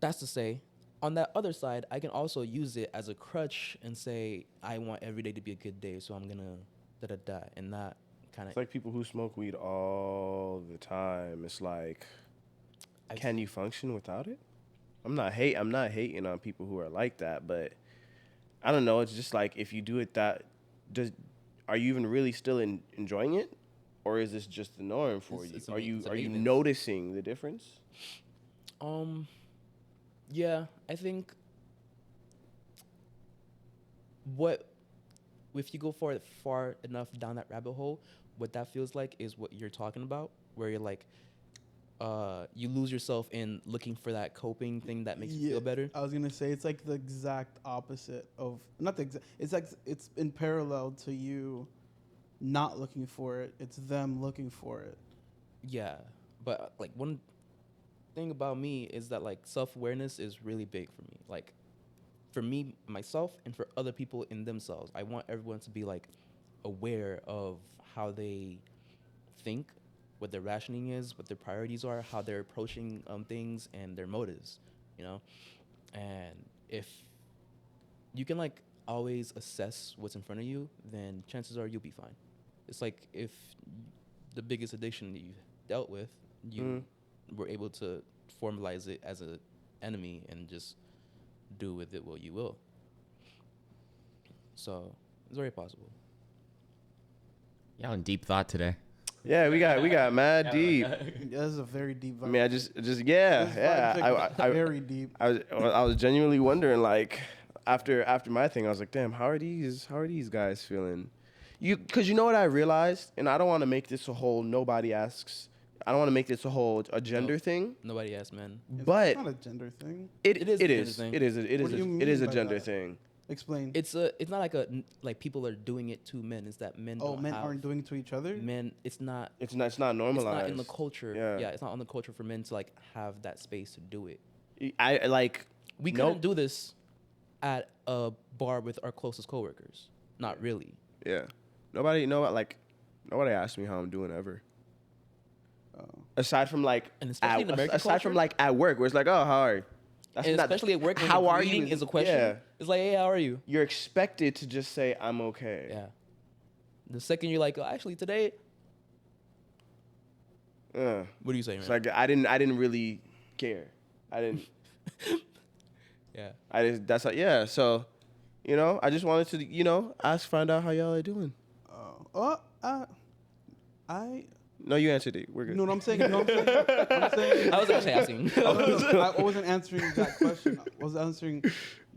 that's to say, on that other side, I can also use it as a crutch and say, I want every day to be a good day, so I'm gonna da-da-da, and that kind It's of... like people who smoke weed all the time. It's like, can you function without it? I'm not hating on people who are like that, but I don't know. It's just like if you do it are you even really still enjoying it? or is this just the norm for you? It's Are you maintenance. noticing the difference? Yeah, I think what if you go far enough down that rabbit hole, what that feels like is what you're talking about, where you're like, you lose yourself in looking for that coping thing that makes you feel better. I was gonna say it's like the exact opposite of not the exact. It's like it's in parallel to you not looking for it. It's them looking for it. Yeah, but like one thing about me is that like self-awareness is really big for me. Like for me, myself, and for other people in themselves. I want everyone to be like aware of how they think, what their rationing is, what their priorities are, how they're approaching things, and their motives, you know? And if you can like always assess what's in front of you, then chances are you'll be fine. It's like if the biggest addiction that you dealt with, you were able to formalize it as an enemy and just do with it what you will. So it's very possible. Y'all in deep thought today. Yeah, we got mad deep. This is a very deep. I mean, I just This yeah. vibe's very deep. I was genuinely wondering, like, after my thing, I was like, damn, how are these guys feeling? Because you know what I realized, and I don't want to make this a whole nobody asks. I don't want to make this a gender thing. Nobody asked men. But It's not a gender thing. it is a gender is. thing. It is. What do you mean It is a by gender that? thing. Explain. It's not like people are doing it to men. It's that men. Men aren't doing it to each other. Men. It's not. It's not It's normalized. not in the culture. Yeah. It's not on the culture for men to like have that space to do it. I like. We couldn't do this at a bar with our closest coworkers. Not really. Yeah. Nobody asked me how I'm doing ever. Aside from like, And especially in American aside from culture? like at work, where it's like, oh, how are you? That's And not- especially at work, when how the are greeting you is a question. Yeah. It's like, hey, how are you? You're expected to just say, I'm okay. Yeah. The second you're like, oh, actually today, what do you say, man? It's like I didn't really care. I didn't. Yeah. That's like, yeah. So, I just wanted to, find out how y'all are doing. I. No, you answered it. We're good. You know what I'm saying? I'm saying. I was actually asking. I wasn't answering that question. I was answering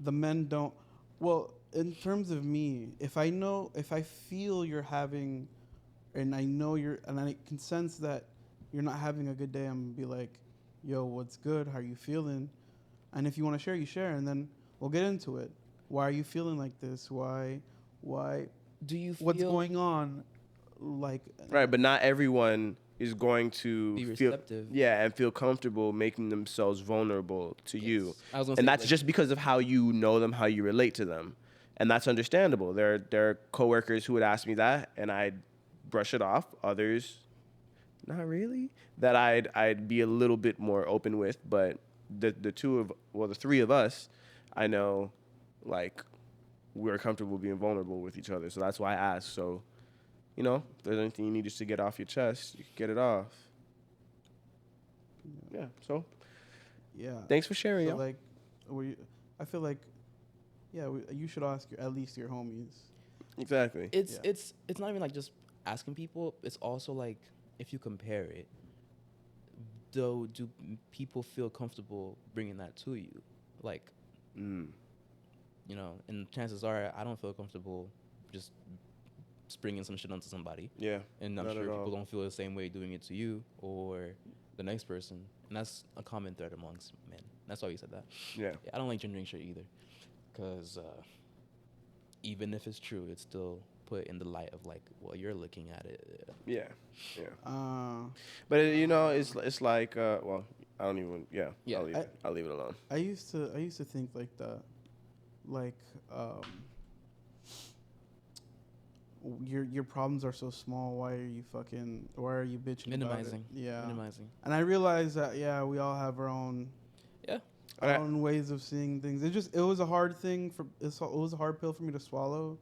the men don't. Well, in terms of me, if I feel you're having, and I know and I can sense that you're not having a good day, I'm gonna be like, yo, what's good? How are you feeling? And if you want to share, you share, and then we'll get into it. Why are you feeling like this? Why? Do you feel What's going on? Like, Right, but not everyone is going to Be feel receptive. and feel comfortable making themselves vulnerable to you. I was gonna And say, that's like- just because of how you know them, how you relate to them. And that's understandable. There are coworkers who would ask me that and I'd brush it off. Others, not really. That I'd be a little bit more open with, but the three of us, I know, like, we're comfortable being vulnerable with each other. So that's why I asked. So, if there's anything you need just to get off your chest, you can get it off. Yeah. So, yeah. thanks for sharing, So y'all. like, I feel like, yeah, you should ask at least your homies. Exactly. It's Yeah. it's not even like just asking people. It's also like if you compare it, do people feel comfortable bringing that to you? Like, and chances are I don't feel comfortable just springing some shit onto somebody. Yeah. And I'm Not sure at people all. don't feel the same way doing it to you or the next person. And that's a common thread amongst men. That's why we said that. Yeah. I don't like gendering shit either. Because even if it's true, it's still put in the light of like, well, you're looking at it. Yeah. But it's like I don't even. Yeah. Yeah. I'll leave it alone. I used to think like that, like your problems are so small. Why are you bitching? Minimizing. About it? Yeah. Minimizing. And I realized that we all have our own. Yeah. Our own ways of seeing things. It was a hard thing it was a hard pill for me to swallow,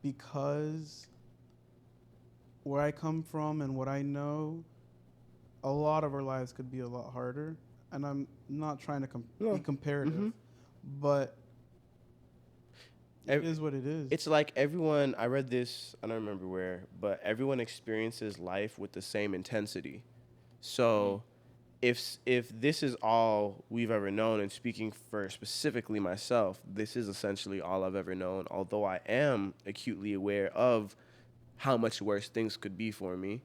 because where I come from and what I know, a lot of our lives could be a lot harder. And I'm not trying to be comparative, but It is what it is. It's like everyone, I read this, I don't remember where, but everyone experiences life with the same intensity. So if this is all we've ever known, and speaking for specifically myself, this is essentially all I've ever known, although I am acutely aware of how much worse things could be for me.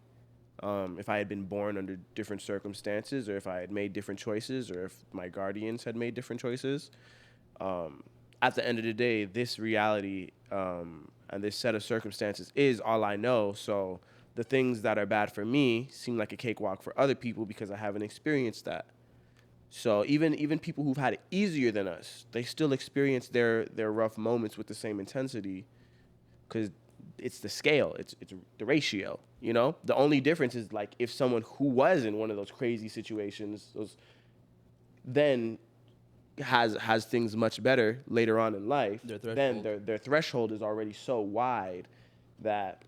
If I had been born under different circumstances, or if I had made different choices, or if my guardians had made different choices. At the end of the day, this reality and this set of circumstances is all I know. So the things that are bad for me seem like a cakewalk for other people because I haven't experienced that. So even people who've had it easier than us, they still experience their rough moments with the same intensity because it's the scale, it's the ratio, you know? The only difference is like if someone who was in one of those crazy situations, then has things much better later on in life, then their threshold is already so wide that,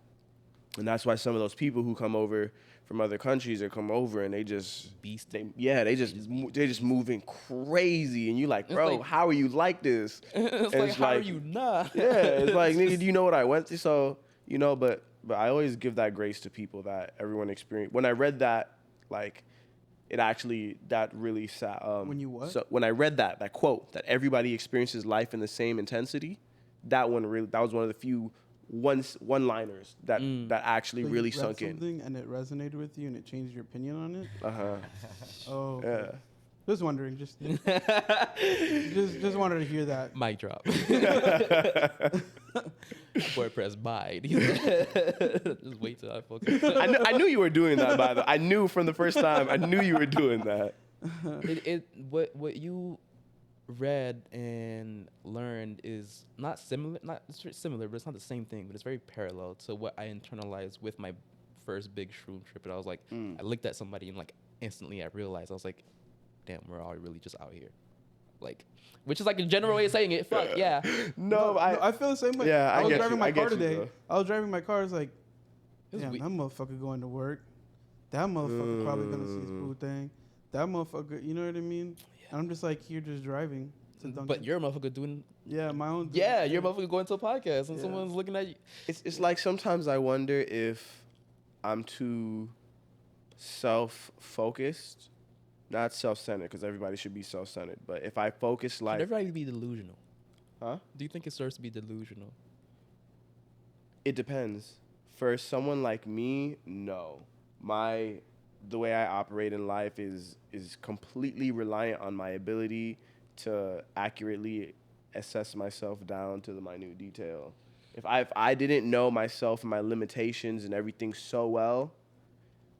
and that's why some of those people who come over from other countries or come over and they just they just moving crazy, and you like, bro, like, how are you like this? It's like, how are you not? Yeah, it's like, nigga, do you know what I went through? So, you know, but I always give that grace to people that everyone experienced. When I read that, like, it actually, that really sat. When you what? So when I read that quote, that everybody experiences life in the same intensity, that was one of the few one-liners that actually So really you read sunk in. something and it resonated with you and it changed your opinion on it? Oh. Yeah. Just wondering, just wanted to hear that. Mic drop. Boy, press buy. Just wait till I focus. I knew you were doing that, by the way. I knew from the first time. I knew you were doing that. What you read and learned is not similar. It's similar, but it's not the same thing. But it's very parallel to what I internalized with my first big shroom trip. And I was like, I looked at somebody and like instantly I realized, I was like, damn, we're all really just out here. Like, which is like a general way of saying it. Fuck, yeah. No, I feel the same way. Yeah, I was driving my car you, today. bro. I was driving my car. I was like, damn, weak. that motherfucker going to work. That motherfucker probably going to see his food thing. That motherfucker, you know what I mean? Yeah. And I'm just like, here just driving. But you're a motherfucker doing... Yeah, my own... Yeah, you're a motherfucker going to a podcast and someone's looking at you. It's like sometimes I wonder if I'm too self-focused. Not self-centered, because everybody should be self-centered. But if I focus like... Should everybody be delusional? Huh? Do you think it starts to be delusional? It depends. For someone like me, no. The way I operate in life is completely reliant on my ability to accurately assess myself down to the minute detail. If I didn't know myself and my limitations and everything so well,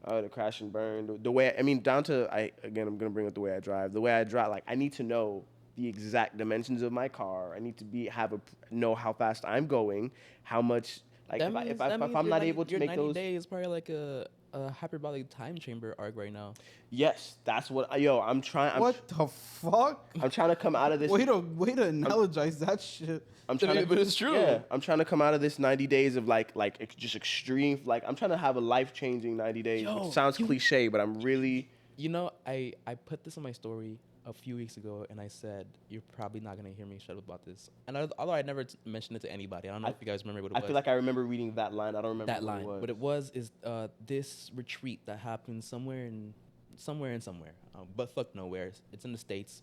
I would have crashed and burned. The way, I mean, down to, I'm going to bring up the way I drive. The way I drive, like, I need to know the exact dimensions of my car. I need to know how fast I'm going, how much, like, if I'm not able to make those. Your 90 days is probably like a hyperbolic time chamber arc right now. Yes, that's what, I'm trying. What the fuck? I'm trying to come out of this. Way to analogize that shit. But it's true. Yeah, I'm trying to come out of this 90 days of like just extreme. Like, I'm trying to have a life-changing 90 days. It sounds cliche, but I'm really. You know, I put this on my story a few weeks ago, and I said, you're probably not going to hear me shut up about this. And although I never mentioned it to anybody, I don't know if you guys remember what it was. I feel like I remember reading that line. I don't remember that line. What it was is this retreat that happened somewhere, but fuck nowhere. It's in the States.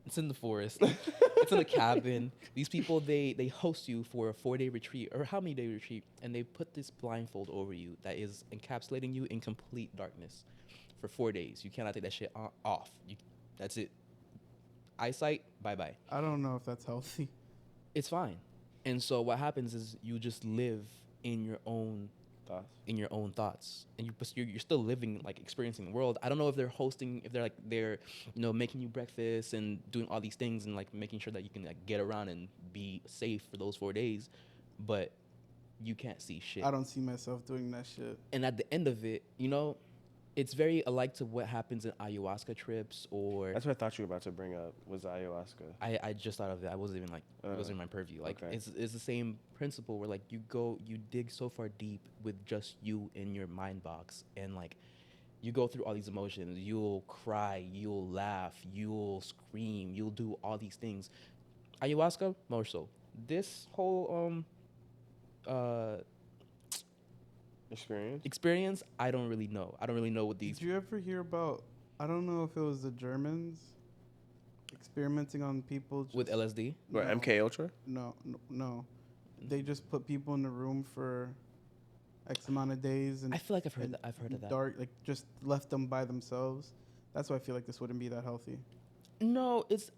It's in the forest. It's in a cabin. These people, they host you for a 4-day retreat, or how many day retreat, and they put this blindfold over you that is encapsulating you in complete darkness for 4 days. You cannot take that shit off. That's it. Eyesight, bye-bye. I don't know if that's healthy. It's fine. And so what happens is you just live in your own thoughts, and you're still living, like, experiencing the world. I don't know if they're making you breakfast and doing all these things and like making sure that you can like get around and be safe for those 4 days, but you can't see shit. I don't see myself doing that shit. And at the end of it, it's very alike to what happens in ayahuasca trips, or... That's what I thought you were about to bring up, was ayahuasca. I just thought of it. I wasn't even it wasn't in my purview. Like, okay. It's the same principle where, like, you dig so far deep with just you in your mind box, and, like, you go through all these emotions. You'll cry, you'll laugh, you'll scream, you'll do all these things. Ayahuasca, more so. this whole experience, I don't really know. I don't really know what these. Did you ever hear about? I don't know if it was the Germans experimenting on people With LSD? What, No. MK Ultra? No. They just put people in the room for X amount of days, and I feel like I've heard and that. I've heard of that. dark, like just left them by themselves. That's why I feel like this wouldn't be that healthy. No, it's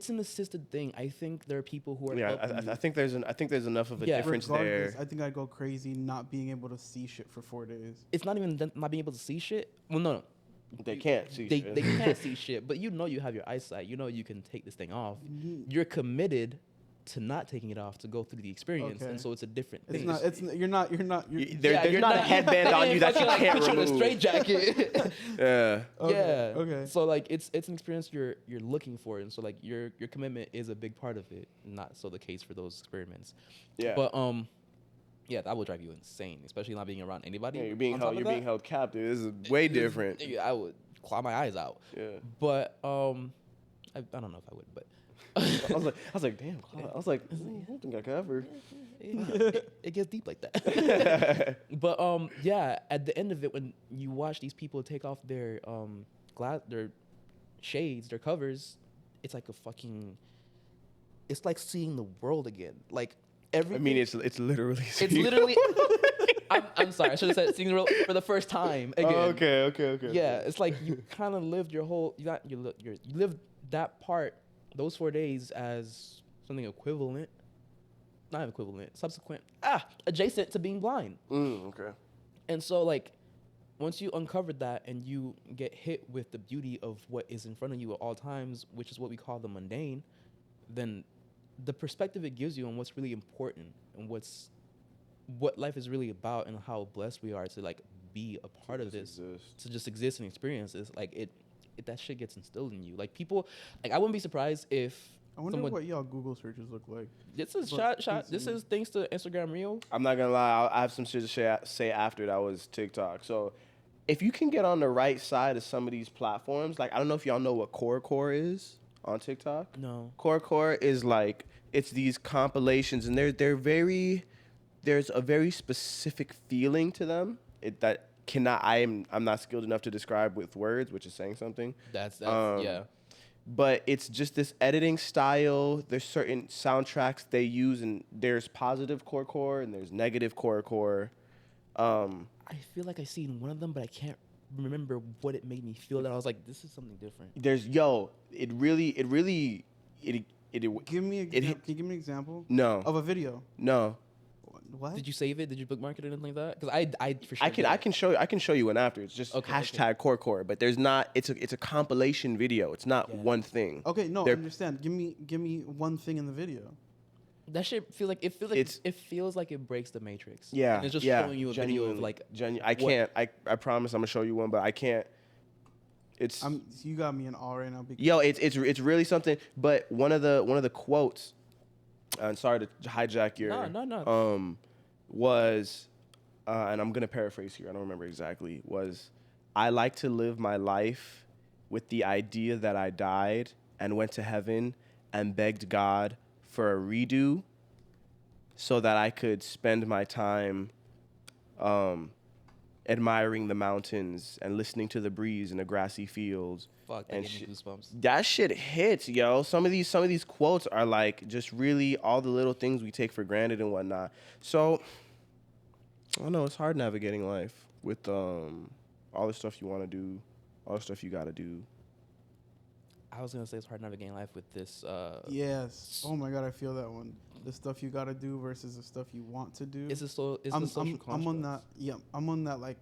an assisted thing. I think there are people who are. Yeah, helping I you. think there's enough of a Yeah. difference Regardless, there. I think I'd go crazy not being able to see shit for 4 days. It's not even not being able to see shit. Well, no. They can't see They shit. they can't see shit, but you know you have your eyesight. You know you can take this thing off. You're committed to not taking it off to go through the experience, Okay. and so it's a different It's thing. not. It's you're not. You're not. You're, There's you're not a headband on you that you fucking, can't put you in a remove. straight jacket. Yeah. Okay, Yeah. okay. So like it's an experience you're looking for, and so like your commitment is a big part of it. Not so the case for those experiments. Yeah. But yeah, that would drive you insane, especially not being around anybody. Yeah, you're being on top held. of You're that. being held captive. This is way different. Nigga, I would claw my eyes out. Yeah. But I don't know if I would, but I was like, damn. Claude. I was like, I don't think I could ever. it gets deep like that. But yeah, at the end of it, when you watch these people take off their their shades, their covers, it's like it's like seeing the world again. Like everything. I mean, it's literally. it's literally. I'm sorry, I should have said seeing the world for the first time again. Oh, okay. Yeah, it's like you kind of lived your whole you lived that part, those 4 days as something equivalent, not equivalent, subsequent, adjacent to being blind. Okay. And so like once you uncovered that and you get hit with the beauty of what is in front of you at all times, which is what we call the mundane, then the perspective it gives you on what's really important and what life is really about and how blessed we are to like be a part of this, to just exist and experience this. Like it that shit gets instilled in you. Like people, like I wouldn't be surprised if I wonder someone, what y'all Google searches look like. this is But shot. This is thanks to Instagram Reel. I'm not gonna lie. I have some shit to say after that was TikTok. So, if you can get on the right side of some of these platforms, like I don't know if y'all know what core is on TikTok. No. Core is like it's these compilations, and they're very. There's a very specific feeling to them that I'm not skilled enough to describe with words, which is saying something. That's yeah. But it's just this editing style. There's certain soundtracks they use, and there's positive core and there's negative core. I feel like I seen one of them, but I can't remember what it made me feel. That I was like, this is something different. It really Give me can you give me an example? No. Of a video. No. What? Did you save it? Did you bookmark it or anything like that? Because I for sure. I can show you one after. It's just Okay, hashtag core, but there's not. It's a compilation video. It's not one thing. Okay, no, I They're- understand. Give me one thing in the video. That shit feels like it feels like it breaks the matrix. Yeah, And it's just yeah, showing you a video of like I can't. I promise I'm gonna show you one, but I can't. It's You got me in awe right now. Because it's really something. But one of the quotes, and sorry to hijack your No. was, and I'm gonna paraphrase here. I don't remember exactly. Was I like to live my life with the idea that I died and went to heaven and begged God for a redo, so that I could spend my time admiring the mountains and listening to the breeze in the grassy fields. fuck that and gave me goosebumps. That shit hits, yo. Some of these quotes are like just really all the little things we take for granted and whatnot. So I don't know, it's hard navigating life with all the stuff you want to do, all the stuff you got to do. I was gonna say it's hard navigating life with this. yes. Oh my god, I feel that one. The stuff you gotta do versus the stuff you want to do. It's the social I'm on that. constructs. Yeah, I'm on that. Like,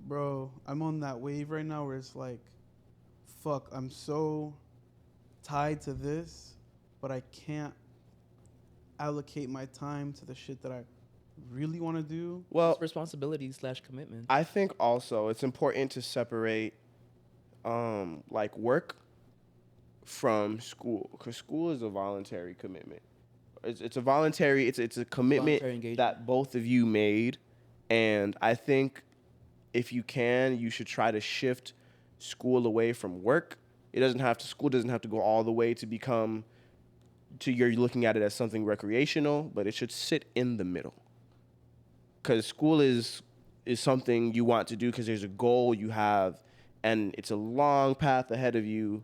bro, I'm on that wave right now where it's like, fuck, I'm so tied to this, but I can't allocate my time to the shit that I really want to do. Well, Responsibility / commitment. I think also it's important to separate like work from school, because school is a voluntary commitment. It's a voluntary, it's a commitment Voluntary engagement. that both of you made, and I think if you can, you should try to shift school away from work. School doesn't have to go all the way to become you're looking at it as something recreational, but it should sit in the middle. Because school is something you want to do because there's a goal you have, and it's a long path ahead of you,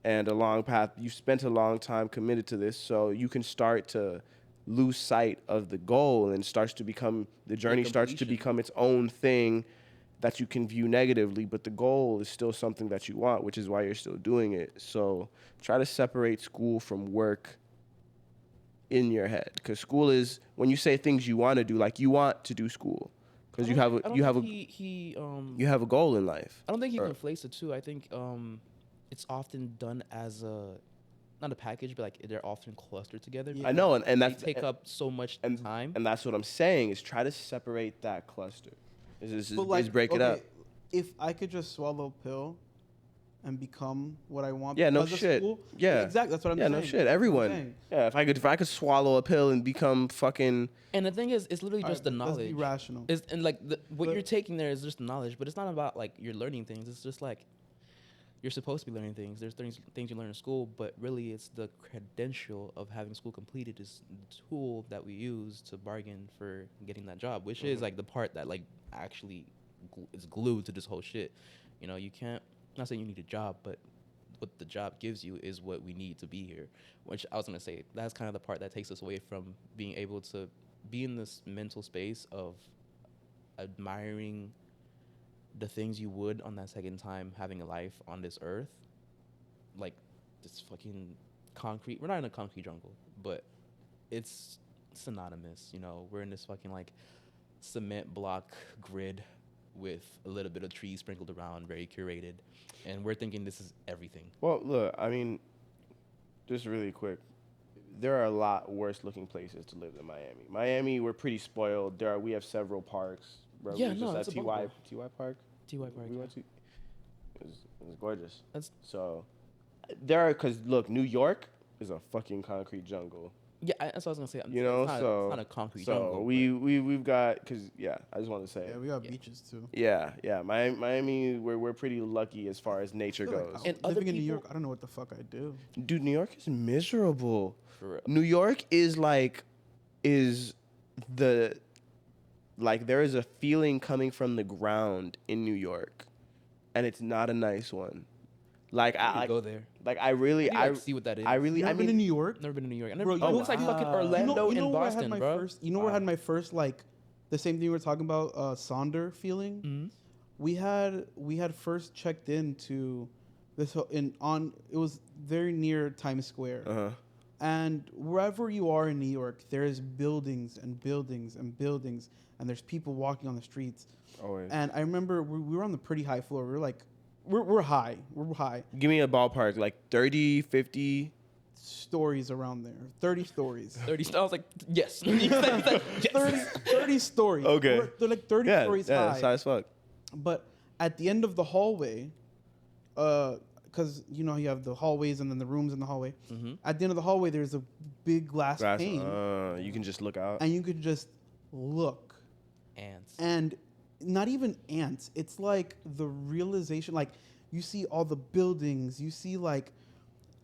and a long path. You've spent a long time committed to this, so you can start to lose sight of the goal, and the journey starts to become its own thing that you can view negatively, but the goal is still something that you want, which is why you're still doing it. So try to separate school from work in your head, because school is when you say things you want to do, like you want to do school because you have a goal in life. I don't think he conflates the two. I think it's often done as not a package, but like they're often clustered together. I know, and that's take up so much time. And that's what I'm saying is try to separate that cluster. Is break it up. If I could just swallow a pill and become what I want, no because of shit. school, Yeah, exactly. That's what I'm saying. Yeah, no shit. Everyone. Yeah, if I could swallow a pill and become fucking. And the thing is, it's literally just the knowledge. Let's be rational. And like what you're taking there is just knowledge, but it's not about like you're learning things. It's just like you're supposed to be learning things. There's things you learn in school, but really it's the credential of having school completed is the tool that we use to bargain for getting that job, which is like the part that like actually is glued to this whole shit. You know, you can't. I'm not saying you need a job, but what the job gives you is what we need to be here. Which I was gonna say that's kind of the part that takes us away from being able to be in this mental space of admiring the things you would on that second time having a life on this earth, like this fucking concrete. We're not in a concrete jungle, but it's synonymous. You know, we're in this fucking like cement block grid with a little bit of trees sprinkled around, very curated, and we're thinking this is everything. Well, look, I mean, just really quick, there are a lot worse looking places to live than Miami. Miami, we're pretty spoiled. We have several parks. Bro, Yeah, we no, just it's at a TY bubble. Park. TY Park. We Yeah. went to. It was gorgeous. That's Because look, New York is a fucking concrete jungle. yeah. That's what I was gonna say. You know, it's not a concrete so jungle. we've got I just want to say Yeah, we got beaches too. yeah. Miami, we're pretty lucky as far as nature goes. Like, And other living in New people- York, I don't know what the fuck I do. Dude, New York is miserable. For real. New York is there is a feeling coming from the ground in New York, and it's not a nice one. Like I go there. Like I really I see what that is. I really You I ever been to mean New York? Never been to New York. Bro, It looks like fucking Orlando you know and where I had Boston, my bro. first, where I had my first like the same thing we were talking about, Sonder feeling. Mhm. We had first checked into this it was very near Times Square. Uh-huh. And wherever you are in New York, there's buildings and buildings and buildings, and there's people walking on the streets. Always. And I remember we were on the pretty high floor. We were like, we're high. We're high. Give me a ballpark, like 30, 50. Stories around there. 30 stories. 30. I was like, yes. Yes. 30 stories. Okay. They're like 30 stories yeah, high. that's high as fuck. But at the end of the hallway, because you know you have the hallways and then the rooms in the hallway. Mm-hmm. At the end of the hallway, there's a big glass pane, You can just look out. and you could just look. Ants. And not even ants. It's like the realization, like you see all the buildings, you see like,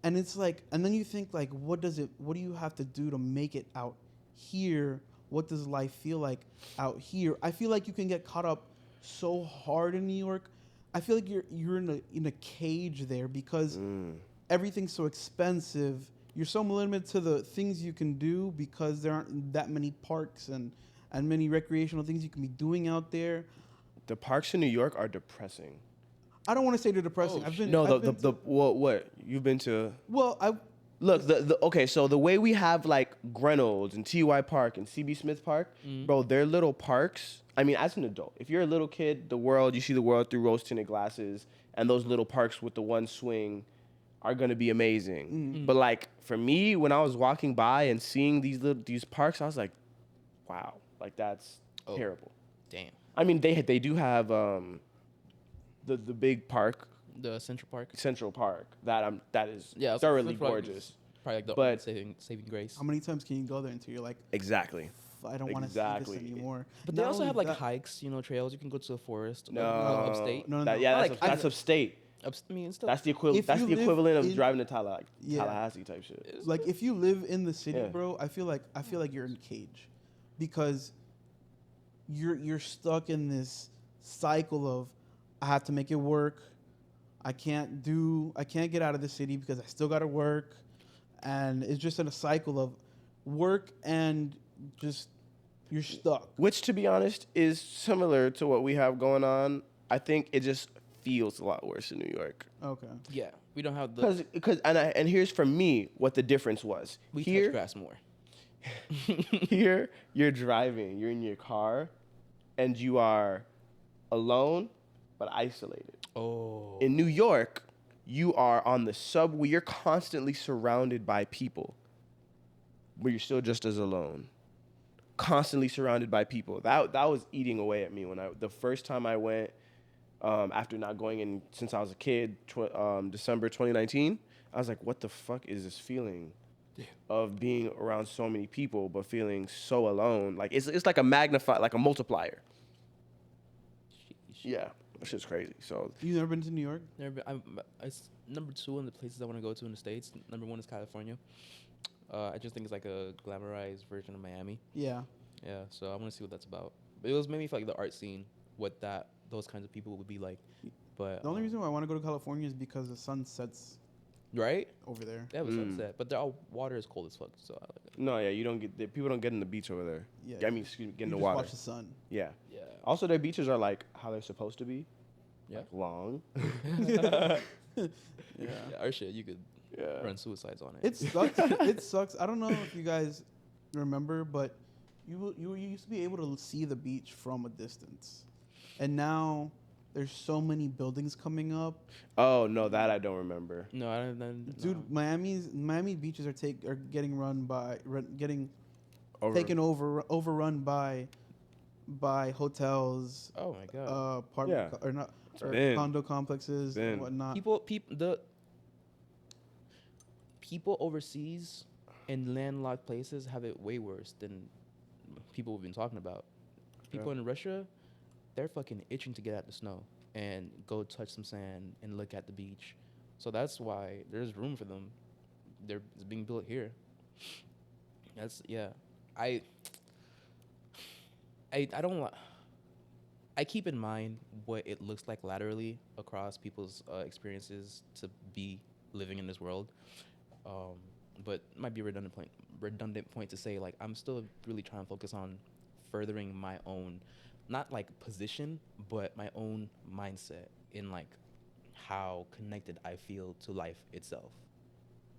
and it's like, and then you think like, what do you have to do to make it out here? What does life feel like out here? I feel like you can get caught up so hard in New York. I feel like you're in a cage there because everything's so expensive. You're so limited to the things you can do because there aren't that many parks and many recreational things you can be doing out there. The parks in New York are depressing. I don't want to say they're depressing. What you've been to? Well, Look, okay, so the way we have like Grenolds and TY Park and CB Smith Park, bro, they're little parks. I mean, as an adult, if you're a little kid, you see the world through rose-tinted glasses, and those little parks with the one swing are gonna be amazing. But like for me, when I was walking by and seeing these parks, I was like, wow, like that's terrible. Damn. I mean, they do have the big park. The Central Park. Central Park that is Yeah, thoroughly Central Park gorgeous. is probably like the But- saving grace. how many times can you go there until you're like, Exactly. I don't want to see Exactly. this anymore? But they Not also only have like that- hikes, trails. You can go to the forest. No, upstate. No, that's like, upstate. I mean, it's still, That's the equivalent. If That's you the live equivalent of in- driving to Yeah. Tallahassee type shit. Like if you live in the city, Yeah. bro, I feel like you're in a cage, because you're stuck in this cycle of I have to make it work. I can't get out of the city because I still got to work, and it's just in a cycle of work and just you're stuck. Which, to be honest, is similar to what we have going on. I think it just feels a lot worse in New York. Okay. yeah, we don't have the. And here's for me what the difference was. We touch Here, grass more. here, you're driving, you're in your car, and you are alone but isolated. Oh. In New York, you are on the subway. You're constantly surrounded by people, but you're still just as alone. Constantly surrounded by people. That was eating away at me when the first time I went, after not going in since I was a kid, December 2019. I was like, what the fuck is this feeling of being around so many people but feeling so alone? Like it's like a multiplier. Yeah, that shit's crazy. So You never been to New York? Never been, it's number 2 in the places I want to go to in the States. Number 1 is California. I just think it's like a glamorized version of Miami. Yeah. Yeah, so I want to see what that's about. But it was mainly for like the art scene, what those kinds of people would be like. But The only reason why I want to go to California is because the sun sets right, over there. they have a sunset, but their water is cold as fuck. So I like it. no, yeah, people don't get in the beach over there. Yeah. I mean, excuse me, get in You the just water. watch the sun. Yeah. Yeah, Also, their beaches are like how they're supposed to be. Yeah. Like long. Yeah. yeah, our shit you could Yeah. run suicides on it. It sucks. It sucks. I don't know if you guys remember, but you used to be able to see the beach from a distance, and now there's so many buildings coming up. Oh no, that I don't remember. No, I don't. Dude, Miami beaches are getting Over- taken overrun by hotels, Oh my god. apartment Yeah. or not or been. condo complexes Been. and whatnot. People overseas in landlocked places have it way worse than people we've been talking about. People in Russia, they're fucking itching to get out the snow and go touch some sand and look at the beach. So that's why there's room for them. It's being built here. That's yeah. I don't li- I keep in mind what it looks like laterally across people's experiences to be living in this world. But it might be a redundant point to say, like, I'm still really trying to focus on furthering my own, not like position, but my own mindset in like how connected I feel to life itself.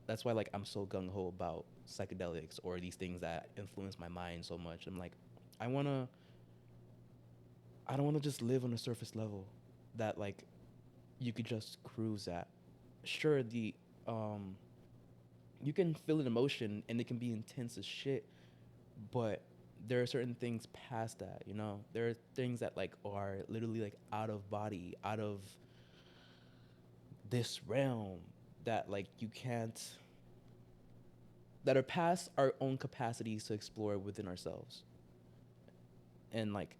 That's why like I'm so gung ho about psychedelics or these things that influence my mind so much. I'm like, I don't want to just live on a surface level that like you could just cruise at. Sure, you can feel an emotion and it can be intense as shit, but there are certain things past that, you know? There are things that like are literally like out of body, out of this realm that like you can't, that are past our own capacities to explore within ourselves. And like,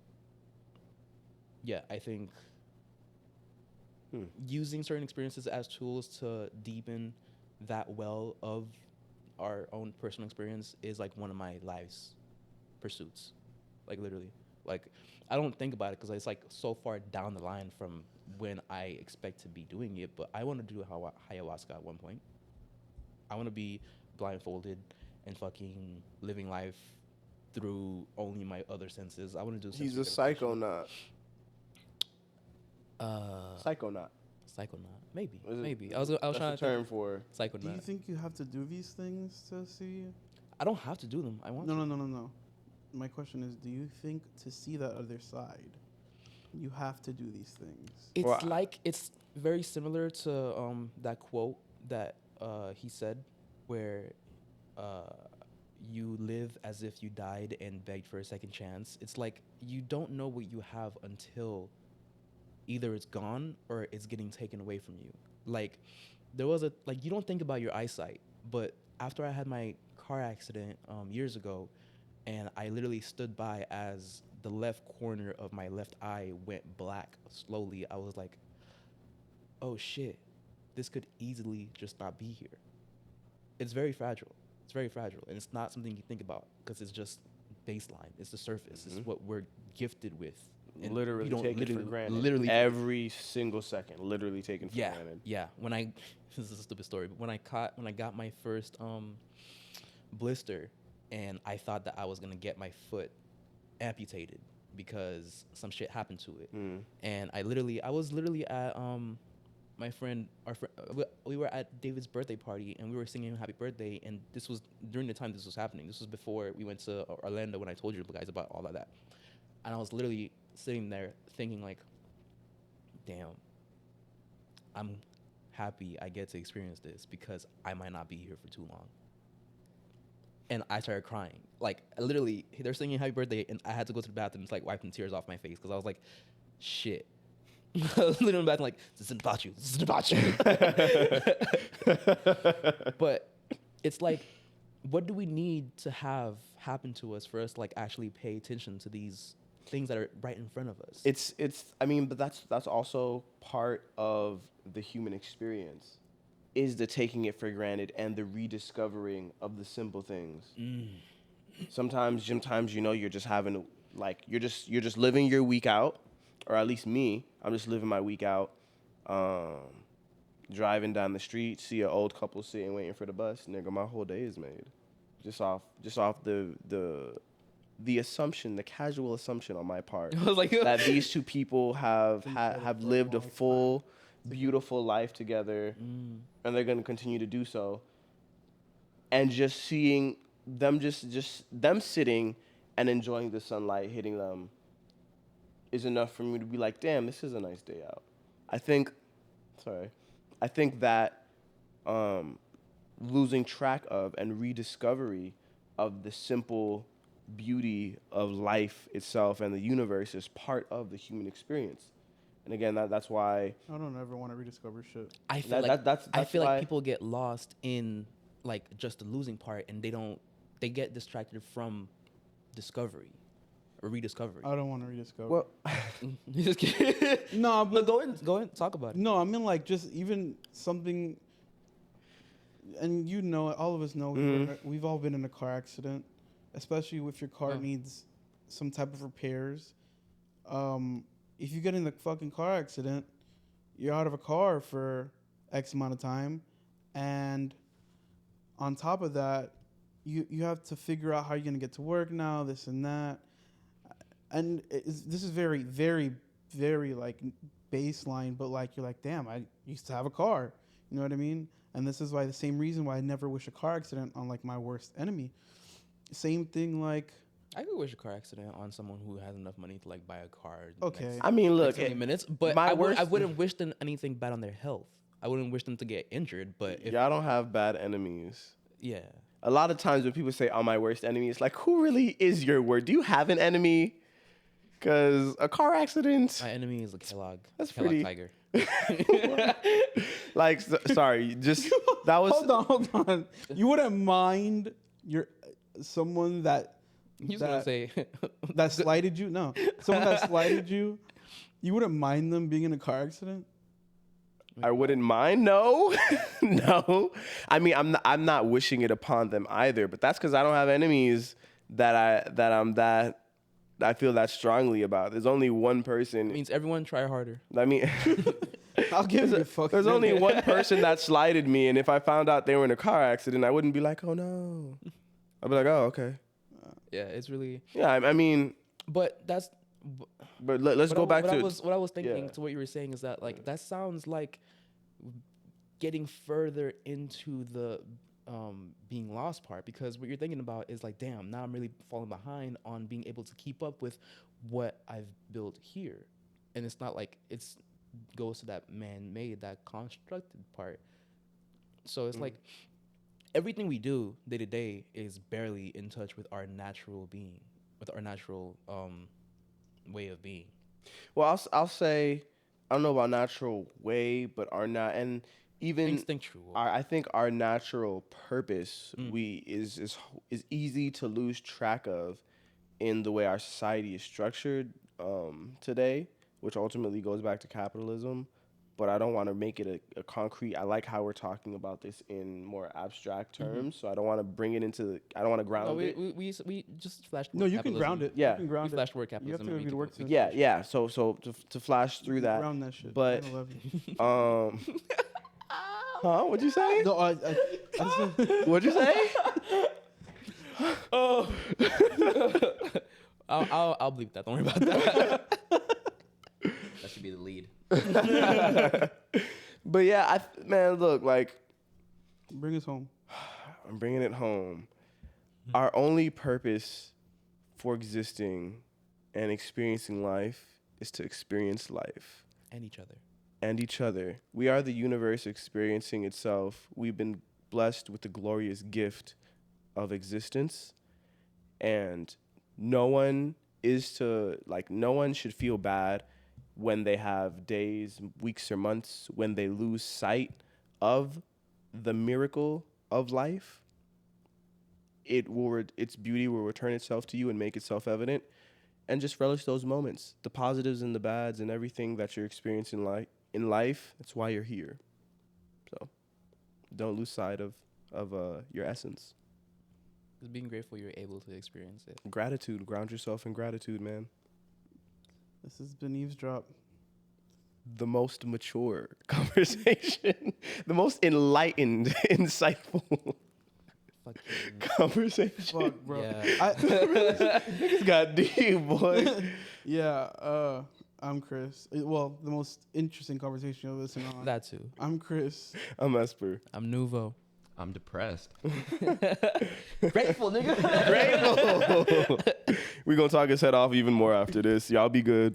yeah, I think using certain experiences as tools to deepen that well of our own personal experience is like one of my life's pursuits. Like literally, like I don't think about it because it's like so far down the line from when I expect to be doing it, but I want to do ayahuasca at one point. I want to be blindfolded and fucking living life through only my other senses. I want to do He's a sensory psychonaut. Psychonaut. Psychonaut. Maybe. Is it- Maybe. I was That's trying the to term for. psychonaut. Do you think you have to do these things to see? I don't have to do them. I want No, to. no. My question is, do you think to see that other side, you have to do these things? It's Well, like it's very similar to that quote that he said, where you live as if you died and begged for a second chance. It's like you don't know what you have until either it's gone or it's getting taken away from you. Like there was you don't think about your eyesight, but after I had my car accident years ago, and I literally stood by as the left corner of my left eye went black slowly, I was like, oh shit, this could easily just not be here. It's very fragile. It's very fragile, and it's not something you think about because it's just baseline. It's the surface. It's what we're gifted with. And Literally we don't taken for literally- granted. literally- every single second, literally taken for Yeah, granted. yeah. When I this is a stupid story, but when I got my first blister, and I thought that I was gonna get my foot amputated because some shit happened to it, and I was literally at we were at David's birthday party, and we were singing happy birthday, and this was during the time this was happening. This was before we went to Orlando when I told you guys about all of that, and I was literally sitting there thinking like, damn, I'm happy I get to experience this because I might not be here for too long. And I started crying. Like, literally, they're singing happy birthday, and I had to go to the bathroom and, like, wiping tears off my face because I was like, shit. I was literally in the bathroom like, this isn't about you. This isn't about you. But it's like, what do we need to have happen to us for us to, like, actually pay attention to these things that are right in front of us? I mean, but that's also part of the human experience, is the taking it for granted and the rediscovering of the simple things. Sometimes you're just having like you're just living your week out, or at least me, I'm just living my week out. Driving down the street, see an old couple sitting waiting for the bus, nigga, my whole day is made. Just off the assumption, the casual assumption on my part I was like, that these two people have lived a full, beautiful life together, and they're gonna continue to do so. And just seeing them, just them sitting and enjoying the sunlight hitting them, is enough for me to be like, damn, this is a nice day out. I think that losing track of and rediscovery of the simple beauty of life itself and the universe is part of the human experience. And again, that's why I don't ever want to rediscover shit. I feel that's like why people get lost in like just the losing part, and they get distracted from discovery or rediscovery. I don't want to rediscover. well, Just kidding. No, but Go ahead, talk about it. no, I mean like just even something. And you know, all of us know we've all been in a car accident, especially if your car needs some type of repairs. If you get in a fucking car accident, you're out of a car for X amount of time, and on top of that, you have to figure out how you're gonna get to work now, this and that, and this is very, very, very like baseline, but like you're like, damn, I used to have a car, you know what I mean? And this is why the same reason why I never wish a car accident on like my worst enemy. Same thing like. I could wish a car accident on someone who has enough money to like buy a car. Okay. I mean, look, 20 minutes, but my I worst- wouldn't wish them anything bad on their health. I wouldn't wish them to get injured, but if, y'all don't have bad enemies. yeah. A lot of times when people say, "Oh, my worst enemy," it's like, who really is your word? Do you have an enemy? Because a car accident, My enemy is a Kellogg. That's Kellogg pretty- Tiger. like, sorry, just that was. Hold on. You wouldn't mind someone that You was gonna say that slighted you? No, someone that slighted you. You wouldn't mind them being in a car accident? I wouldn't mind. No, no. I mean, I'm not wishing it upon them either. But that's because I don't have enemies that I feel that strongly about. There's only one person. it means everyone try harder. I mean, I'll give you a fucking. there's only one person that slighted me, and if I found out they were in a car accident, I wouldn't be like, oh no. I'd be like, oh okay. Yeah, it's really. Yeah, I mean, But that's. but let's go back to what I was thinking yeah. to what you were saying is that like that sounds like getting further into the being lost part, because what you're thinking about is like, damn, now I'm really falling behind on being able to keep up with what I've built here, and it's not like it's goes to that man-made, that constructed part. So it's like everything we do day to day is barely in touch with our natural being, with our natural way of being. Well, I'll say, I don't know about natural way, but and even Instinctual. I think our natural purpose is easy to lose track of in the way our society is structured today, which ultimately goes back to capitalism. but I don't want to make it a concrete. I like how we're talking about this in more abstract terms, so I don't want to bring it into. I don't want to ground No, it. we just flashed. No, you can ground it. Yeah. You can ground We flashed word it. You have capitalism. to and we read can- works. we- Yeah. So to flash through that. Ground that shit. But I love you. What'd you say? No, I What'd you say? Oh. I'll bleep that. Don't worry about that. That should be the lead. But yeah, man, look, like bring us home. I'm bringing it home. Our only purpose for existing and experiencing life is to experience life. And each other. And each other. We are the universe experiencing itself. We've been blessed with the glorious gift of existence. And no one should feel bad when they have days, weeks, or months when they lose sight of the miracle of life. Its beauty will return itself to you and make itself evident. And just relish those moments, the positives and the bads and everything that you're experiencing in life. That's why you're here. So don't lose sight of your essence. Just being grateful you're able to experience it. Gratitude. Ground yourself in gratitude, man. This has been Eavesdrop. The most mature conversation. The most enlightened, insightful Fucking conversation. Fuck, bro. yeah. Niggas got deep, boy. Yeah, I'm Chris. Well, the most interesting conversation you'll listen on. That too. I'm Chris. I'm Esper. I'm Nuveaux. I'm depressed. Grateful, nigga. Grateful. We're going to talk his head off even more after this. Y'all be good.